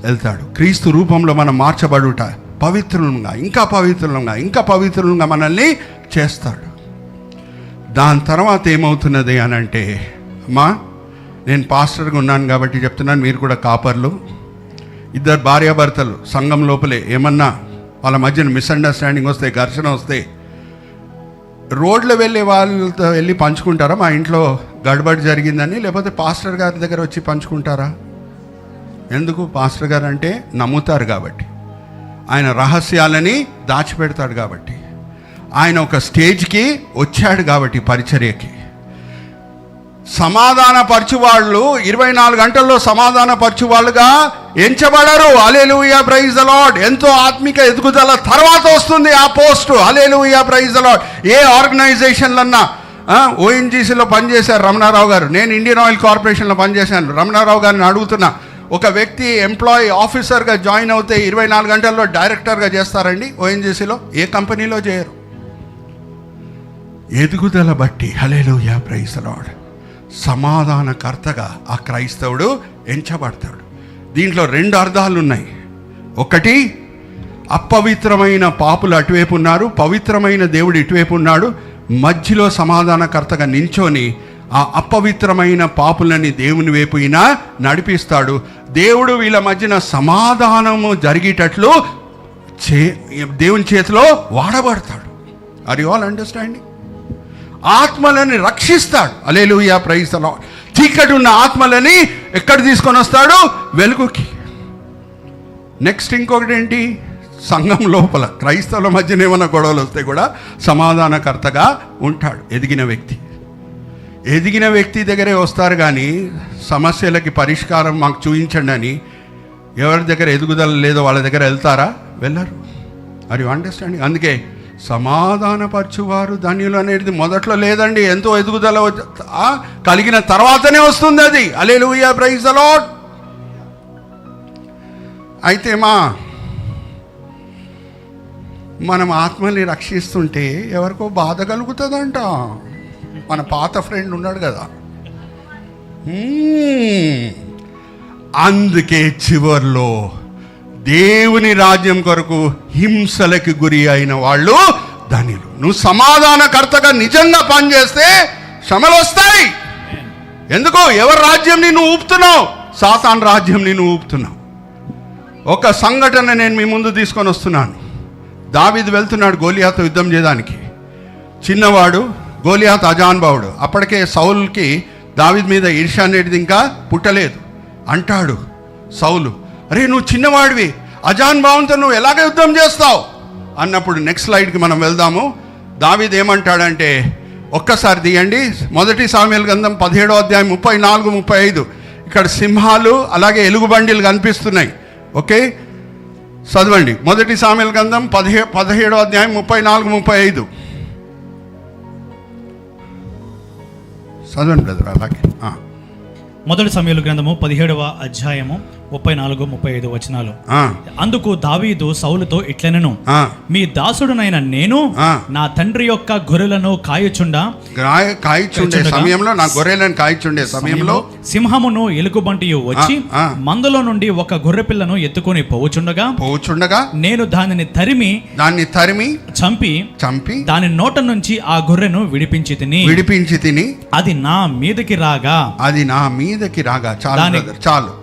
వెళ్తాడు. క్రీస్తు రూపంలో మనం మార్చబడుట, పవిత్రులంగా, ఇంకా పవిత్రులంగా, ఇంకా పవిత్రులంగా మనల్ని చేస్తాడు. దాని తర్వాత ఏమవుతున్నది అని అంటే, అమ్మా నేను పాస్టర్గా ఉన్నాను కాబట్టి చెప్తున్నాను, మీరు కూడా కాపర్లు. ఇద్దరు భార్యాభర్తలు సంఘం లోపలే ఏమన్నా వాళ్ళ మధ్యన మిస్అండర్స్టాండింగ్ వస్తే, ఘర్షణ వస్తే, రోడ్లో వెళ్ళే వాళ్ళతో వెళ్ళి పంచుకుంటారా? మా ఇంట్లో గడబడి జరిగిందని, లేకపోతే పాస్టర్ గారి దగ్గర వచ్చి పంచుకుంటారా? ఎందుకు? పాస్టర్ గారు అంటే నమ్ముతారు కాబట్టి, ఆయన రహస్యాలని దాచిపెడతాడు కాబట్టి, ఆయన ఒక స్టేజ్కి వచ్చాడు కాబట్టి పరిచర్యకి. సమాధానపరచువాళ్ళు 24 గంటల్లో సమాధానపరచువాళ్ళుగా ఎంచబడరు. Hallelujah, praise the Lord. ఎంతో ఆత్మిక ఎదుగుదల తర్వాత వస్తుంది ఆ post. Hallelujah, praise the Lord. ఏ ఆర్గనైజేషన్లన్నా, ఓఎన్జీసీలో పనిచేశారు రమణారావు గారు, నేను ఇండియన్ ఆయిల్ కార్పొరేషన్లో పనిచేశాను. రమణారావు గారిని అడుగుతున్నా, ఒక వ్యక్తి ఎంప్లాయీ ఆఫీసర్గా జాయిన్ అవుతే 24 గంటల్లో డైరెక్టర్గా చేస్తారండి ఓఎన్జీసీలో? ఏ కంపెనీలో చేయరు. ఎదుగుదల బట్టి, హల్లెలూయా, ప్రైజ్ ద లార్డ్, సమాధానకర్తగా ఆ క్రైస్తవుడు ఎంచబడతాడు. దీంట్లో 2 అర్థాలు ఉన్నాయి. ఒకటి, అపవిత్రమైన పాపులు అటువైపు ఉన్నారు, పవిత్రమైన దేవుడు ఇటువైపు ఉన్నాడు. మధ్యలో సమాధానకర్తగా నించొని ఆ అపవిత్రమైన పాపులని దేవుని వైపు ఈయన నడిపిస్తాడు. దేవుడు వీళ్ళ మధ్యన సమాధానము జరిగేటట్లు దేవుని చేతిలో వాడబడతాడు. Are you all understanding? ఆత్మలని రక్షిస్తాడు. Hallelujah, praise the Lord. చీకటి ఉన్న ఆత్మలని ఎక్కడ తీసుకొని వస్తాడు? వెలుగుకి. నెక్స్ట్ ఇంకొకటి ఏంటి? సంఘం లోపల క్రైస్తవుల మధ్యన ఏమైనా గొడవలు వస్తే కూడా సమాధానకర్తగా ఉంటాడు ఎదిగిన వ్యక్తి దగ్గరే వస్తారు. కానీ సమస్యలకి పరిష్కారం మాకు చూపించండి అని ఎవరి దగ్గర ఎదుగుదల లేదో వాళ్ళ దగ్గర వెళ్తారా? వెళ్ళరు. Are you understanding? అందుకే సమాధానపరచువారు ధన్యులు అనేది మొదట్లో లేదండి. ఎంతో ఎదుగుదల కలిగిన తర్వాతనే వస్తుంది అది. హల్లెలూయా, ప్రైజ్ ది లార్డ్. అయితే మనం ఆత్మని రక్షిస్తుంటే ఎవరికో బాధ కలుగుతుందంట. మన పాత ఫ్రెండ్ ఉన్నాడు కదా, అందుకే చివర్లో దేవుని రాజ్యం కొరకు హింసలకి గురి అయిన వాళ్ళు ధన్యులు. నువ్వు సమాధానకర్తగా నిజంగా పనిచేస్తే శ్రమలు వస్తాయి. ఎందుకు? ఎవరి రాజ్యం నువ్వు ఊపుతున్నావు? సాతాను రాజ్యం నువ్వు ఊపుతున్నావు. ఒక సంఘటన నేను మీ ముందు తీసుకొని వస్తున్నాను. దావీదు వెళ్తున్నాడు గోలియాతో యుద్ధం చేయడానికి. చిన్నవాడు, గోలియాత్ అజానుభావుడు. అప్పటికే సౌలుకి దావీదు మీద ఈర్ష్య అనేది ఇంకా పుట్టలేదు. అంటాడు సౌలు, అరే నువ్వు చిన్నవాడివి, అజానుభావంతో నువ్వు ఎలాగ యుద్ధం చేస్తావు అన్నప్పుడు నెక్స్ట్ స్లైడ్కి మనం వెళ్దాము. దావీదు ఏమంటాడంటే, ఒక్కసారి తీయండి 1 సామ్యుయేలు గ్రంథం 17వ అధ్యాయం 34-35. ఇక్కడ సింహాలు అలాగే ఎలుగుబండిలు కనిపిస్తున్నాయి. ఓకే, చదవండి. 1 సామ్యుయేలు గ్రంథం 17వ అధ్యాయం 34-35 చదవండి బ్రదర్. అలాగే 1 సమూయేలు గ్రంథము 17వ అధ్యాయము 34-35 వచనాలు. అందుకు దావీదు సౌలుతో ఇట్లనెను, మీ దాసుడునైన నేను నా తండ్రి యొక్క గొర్రెలను కాయుచుండే సమయంలో, నా గొర్రెలను కాయుచుండే సమయంలో సింహమును ఎలుగుబంటియు వచ్చి మందలో నుండి ఒక గొర్రె పిల్లను ఎత్తుకొని పోవుచుండగా నేను దానిని తరిమి చంపి దాని నోట నుంచి ఆ గొర్రెను విడిపించి తిని అది నా మీదకి రాగా చాలు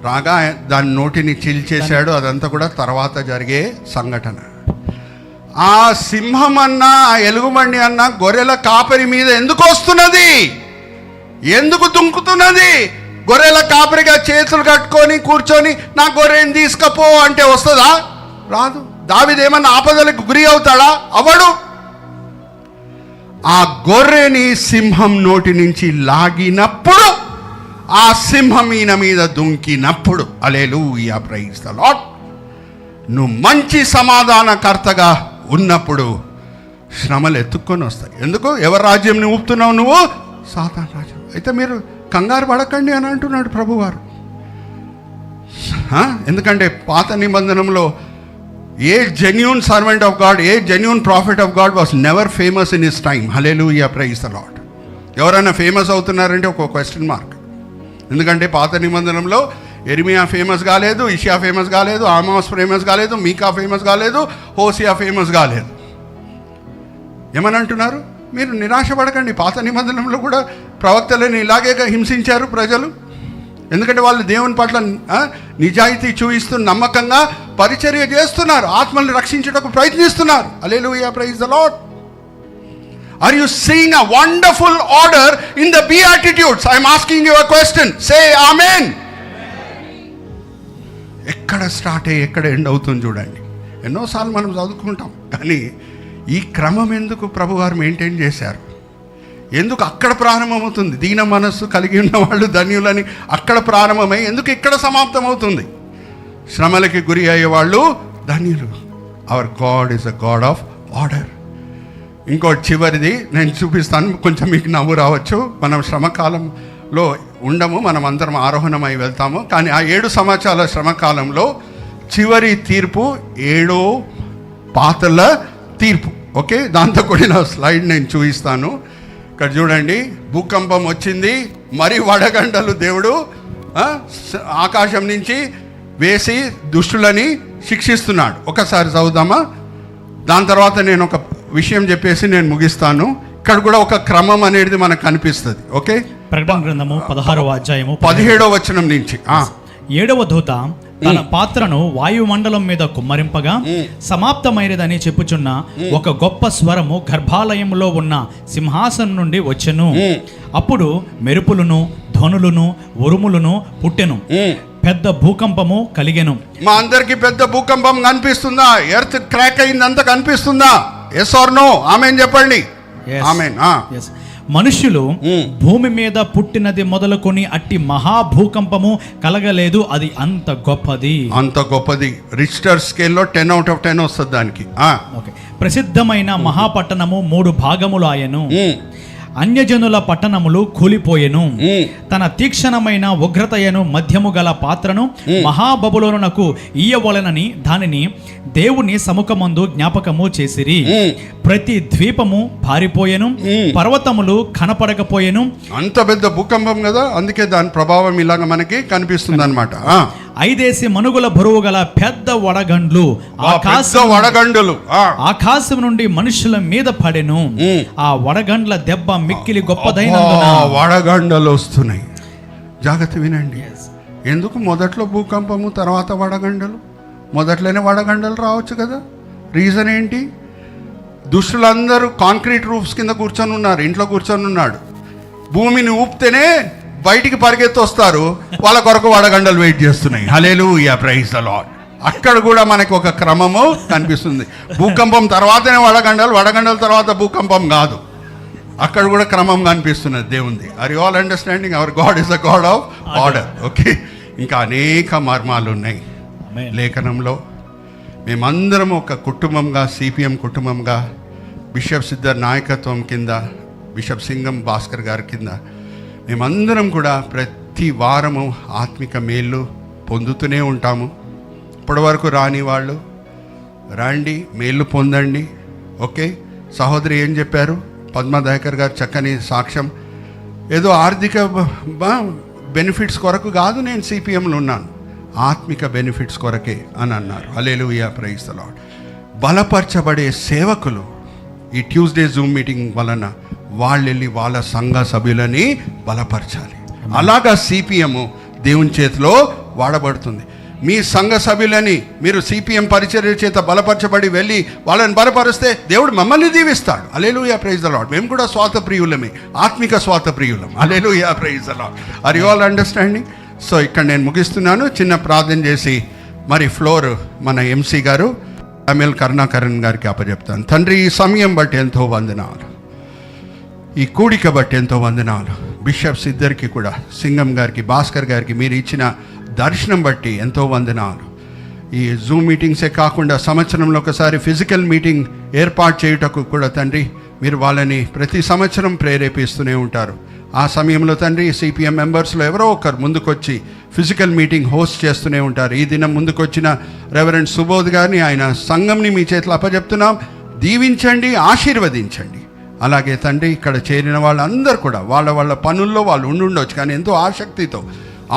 రాగా దాని నోటిని చీల్చేశాడు. అదంతా కూడా తర్వాత జరిగే సంఘటన. ఆ సింహం అన్నా, ఆ ఎలుగుబండి అన్నా గొర్రెల కాపరి మీద ఎందుకు వస్తున్నది? ఎందుకు దుంకుతున్నది? గొర్రెల కాపరిగా చేతులు కట్టుకొని కూర్చొని నా గొర్రెని తీసుకపో అంటే వస్తుందా? రాదు. దావీదు ఏమన్నా ఆపదలకు గురి అవుతాడా? అవడు. ఆ గొర్రెని సింహం నోటి నుంచి లాగినప్పుడు, ఆ సింహం ఈయన మీద దుంకినప్పుడు, హల్లెలూయా, ప్రైజ్ ది లార్డ్, నువ్వు మంచి సమాధానకర్తగా ఉన్నప్పుడు శ్రమలు ఎత్తుక్కొని వస్తాయి. ఎందుకు? ఎవరి రాజ్యం నువ్వు ఊపుతున్నావు? నువ్వు సాతాను రాజ్యం. అయితే మీరు కంగారు పడకండి అని అంటున్నాడు ప్రభువారు. ఎందుకంటే పాత నిబంధనలో a genuine servant of God, a genuine prophet of God was never famous in his time. Hallelujah, praise the Lord. ఎవరైనా ఫేమస్ అవుతున్నారంటే ఒక క్వశ్చన్ మార్క్. ఎందుకంటే పాత నిబంధనలో ఎర్మియా ఫేమస్ కాలేదు, ఇషియా ఫేమస్ కాలేదు, ఆమోస్ ఫేమస్ కాలేదు, మీకా ఫేమస్ కాలేదు, హోసియా ఫేమస్ కాలేదు. ఏమని అంటున్నారు? మీరు నిరాశపడకండి. పాత నిబంధనలో కూడా ప్రవక్తలను ఇలాగే హింసించారు ప్రజలు. ఎందుకంటే వాళ్ళు దేవుని పట్ల నిజాయితీ చూపిస్తూ నమ్మకంగా పరిచర్య చేస్తున్నారు, ఆత్మల్ని రక్షించడానికి ప్రయత్నిస్తున్నారు. Hallelujah, praise the Lord. Are you seeing a wonderful order in the Beatitudes? I am asking you a question. Say amen. ఎక్కడ స్టార్ట్ అయ్యి ఎక్కడ ఎండ్ అవుతుంది చూడండి. ఎన్నోసార్లు మనం చదువుకుంటాం, కానీ ఈ క్రమం ఎందుకు ప్రభువారు మెయింటైన్ చేశారు? ఎందుకు అక్కడ ప్రారంభమవుతుంది? దీన మనస్సు కలిగి ఉన్న వాళ్ళు ధన్యులని అక్కడ ప్రారంభమై ఎందుకు ఇక్కడ సమాప్తం అవుతుంది? శ్రమలకి గురి అయ్యేవాళ్ళు ధన్యులు. Hour God is a God of order. ఇంకోటి చివరిది నేను చూపిస్తాను, కొంచెం మీకు నవ్వు రావచ్చు. మనం శ్రమకాలంలో ఉండము, మనం అందరం ఆరోహణమై వెళ్తాము. కానీ ఆ 7 సంవత్సరాల శ్రమకాలంలో చివరి తీర్పు 7వ పాతల తీర్పు. ఓకే, దాంతో కూడిన స్లైడ్ నేను చూపిస్తాను. ఇక్కడ చూడండి, భూకంపం వచ్చింది, మరి వడగండలు దేవుడు ఆకాశం నుంచి వేసి దుష్టులని శిక్షిస్తున్నాడు. ఒకసారి చదువుదామా? దాని తర్వాత నేను ఒక విషయం చెప్పేసి నేను ముగిస్తాను. ఇక్కడ కూడా ఒక క్రమం అనేది మనకు కనిపిస్తుంది. ఓకే, ప్రకటన గ్రంథము 16వ అధ్యాయము 17వ వచనం నుంచి 7వ దూత తన పాత్రను వాయుమండలం మీద కుమ్మరింపగా సమాప్తమైనదని చెప్పుచున్న ఒక గొప్ప స్వరము గర్భాలయములో ఉన్న సింహాసనం నుండి వచ్చెను. అప్పుడు మెరుపులను, ధ్వనులను, ఉరుములను పుట్టెను. పెద్ద భూకంపము కలిగెను. మా అందరికి పెద్ద భూకంపం కనిపిస్తుందా? ఎర్త్ క్రాక్ అయిందంతా కనిపిస్తుందా? Yes are no? ఆమేన్ చెప్పండి. ఆమేన్. మనుష్యులు భూమి మీద పుట్టినది మొదలుకొని అట్టి మహాభూకంపము కలగలేదు. అది అంత గొప్పది, అంత గొప్పది. రిక్టర్ స్కేల్లో 10 out of 10 వస్తుంది దానికి. ప్రసిద్ధమైన మహాపట్టణము 3 భాగములు ఆయను. అన్యజనుల పట్టణములు కూలిపోయెను. తన తీక్షణమైన ఉగ్రతయను మధ్యము గల పాత్రను మహాబబులోనునకు ఇయ్యవలెనని దానిని దేవుని సముఖమందు జ్ఞాపకము చేసిరి. ప్రతి ద్వీపము పారిపోయెను, పర్వతములు కనపడకపోయెను. అంత పెద్ద భూకంపం కదా, అందుకే దాని ప్రభావం ఇలాగ మనకి కనిపిస్తుంది అనమాట. 5 మనుగుల బరువు గల పెద్ద వడగండ్లు ఆకాశం నుండి మనుషుల మీద పడెను. ఆ వడగండ్ల దెబ్బ మిక్కిలి గొప్పదైనందున వడగండలు వస్తున్నాయి. జాగ్రత్త వినండి. ఎందుకు మొదట్లో భూకంపము, తర్వాత వడగండలు? మొదట్లోనే వడగండలు రావచ్చు కదా. రీజన్ ఏంటి? దుష్టులందరూ కాంక్రీట్ రూఫ్స్ కింద కూర్చొని ఉన్నారు, ఇంట్లో కూర్చొని ఉన్నాడు. భూమిని ఊపితేనే బయటికి పరిగెత్తి వస్తారు, వాళ్ళ కొరకు వడగండలు వెయిట్ చేస్తున్నాయి. హల్లెలూయా, ప్రైజ్ ది లార్డ్. అక్కడ కూడా మనకు ఒక క్రమము కనిపిస్తుంది. భూకంపం తర్వాతనే వడగండలు, వడగండల తర్వాత భూకంపం కాదు. అక్కడ కూడా క్రమం కనిపిస్తున్నది దేవుంది. Are you all understanding? Our God is the God of order. Okay, ఇంకా అనేక మర్మాలు ఉన్నాయి లేఖనంలో. మేమందరం ఒక కుటుంబంగా, సిపిఎం కుటుంబంగా, బిషప్ సిద్ధర్ నాయకత్వం కింద, బిషప్ సింగం భాస్కర్ గారి కింద మేమందరం కూడా ప్రతి వారము ఆత్మిక మేళ్ళు పొందుతూనే ఉంటాము. ఇప్పటి వరకు రాని వాళ్ళు రండి, మేళ్ళు పొందండి. ఓకే, సహోదరి ఏం చెప్పారు? పద్మదయాకర్ గారు చక్కని సాక్ష్యం. ఏదో ఆర్థిక బెనిఫిట్స్ కొరకు కాదు నేను సిపిఎంలో ఉన్నాను, ఆత్మిక బెనిఫిట్స్ కొరకే అని అన్నారు. హల్లెలూయా, ప్రైజ్ ది లార్డ్. బలపరచబడే సేవకులు ఈ ట్యూస్డే జూమ్ మీటింగ్ వలన వాళ్ళు వెళ్ళి వాళ్ళ సంఘ సభ్యులని బలపరచాలి. అలాగా సిపిఎం దేవుని చేతిలో వాడబడుతుంది. మీ సంఘ సభ్యులని మీరు సిపిఎం పరిచర్య చేత బలపరచబడి వెళ్ళి వాళ్ళని బలపరిస్తే దేవుడు మమ్మల్ని దీవిస్తాడు. Hallelujah, praise the Lord. మేము కూడా స్వార్థప్రియులమే, ఆత్మిక స్వార్థప్రియులం. Hallelujah, praise the Lord. Are you all understanding? So ఇక్కడ నేను ముగిస్తున్నాను. చిన్న ప్రార్థన చేసి మరి ఫ్లోర్ మన ఎంసీ గారు ఎమ్మెల్ కరుణాకరణ్ గారికి అప్పచెప్తాను. తండ్రి, ఈ సమయం బట్టి ఎంతో వందనాలు, ఈ కూడిక బట్టి ఎంతో వందనాలు. బిషప్స్ ఇద్దరికి కూడా, సింగం గారికి, భాస్కర్ గారికి మీరు ఇచ్చిన దర్శనం బట్టి ఎంతో వందనాలు. ఈ జూమ్ మీటింగ్సే కాకుండా సంవత్సరంలో ఒకసారి ఫిజికల్ మీటింగ్ ఏర్పాటు చేయుటకు కూడా తండ్రి మీరు వాళ్ళని ప్రతి సంవత్సరం ప్రేరేపిస్తూనే ఉంటారు. ఆ సమయంలో తండ్రి సిపిఎం మెంబర్స్లో ఎవరో ఒకరు ముందుకొచ్చి ఫిజికల్ మీటింగ్ హోస్ట్ చేస్తూనే ఉంటారు. ఈ దినం ముందుకొచ్చిన రెవరెండ్ సుబోధ్ గారిని, ఆయన సంఘంని మీ చేతిలో అప్పచెప్తున్నాం. దీవించండి, ఆశీర్వదించండి. అలాగే తండ్రి ఇక్కడ చేరిన వాళ్ళందరూ కూడా వాళ్ళ వాళ్ళ పనుల్లో వాళ్ళు ఉండుండొచ్చు, కానీ ఎంతో ఆసక్తితో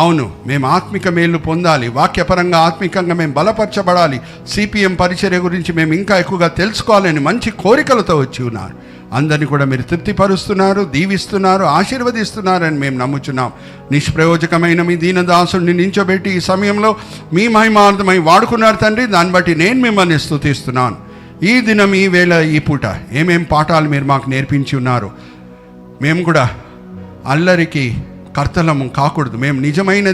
అవును మేము ఆత్మిక మేలు పొందాలి, వాక్యపరంగా ఆత్మికంగా మేము బలపరచబడాలి, సిపిఎం పరిచర్య గురించి మేము ఇంకా ఎక్కువగా తెలుసుకోవాలని మంచి కోరికలతో వచ్చి ఉన్నారు. అందరినీ కూడా మీరు తృప్తిపరుస్తున్నారు, దీవిస్తున్నారు, ఆశీర్వదిస్తున్నారని మేము నమ్ముచున్నాం. నిష్ప్రయోజకమైన మీ దీనదాసుడిని నించోబెట్టి ఈ సమయంలో మీ మహిమార్థమై వాడుకున్నారు తండ్రి. దాన్ని బట్టి నేను మిమ్మల్ని స్తుతిస్తున్నాను. ఈ దినం, ఈ వేళ, ఈ పూట ఏమేం పాఠాలు మీరు మాకు నేర్పించి ఉన్నారు. మేము కూడా అల్లరికి కర్తలము కాకూడదు. మేము నిజమైన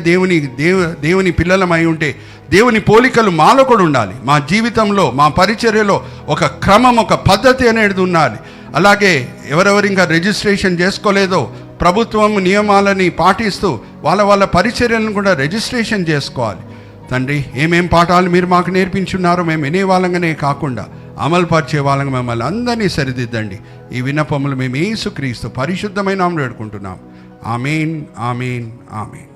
దేవుని పిల్లలమై ఉంటే దేవుని పోలికలు మాలో కూడా ఉండాలి. మా జీవితంలో, మా పరిచర్యలో ఒక క్రమం, ఒక పద్ధతి అనేది ఉండాలి. అలాగే ఎవరెవరు ఇంకా రిజిస్ట్రేషన్ చేసుకోలేదో ప్రభుత్వం నియమాలని పాటిస్తూ వాళ్ళ పరిచర్యలను కూడా రిజిస్ట్రేషన్ చేసుకోవాలి. తండ్రి, ఏమేం పాఠాలు మీరు మాకు నేర్పించున్నారో మేము వినే వాళ్ళంగానే కాకుండా అమలు పరిచే వాళ్ళంగా మమ్మల్ని అందరినీ సరిదిద్దండి. ఈ విన్నపములు మేము యేసుక్రీస్తు పరిశుద్ధమైన నామములో వేడుకుంటున్నాం. ఆమేన్, ఆమేన్, ఆమేన్.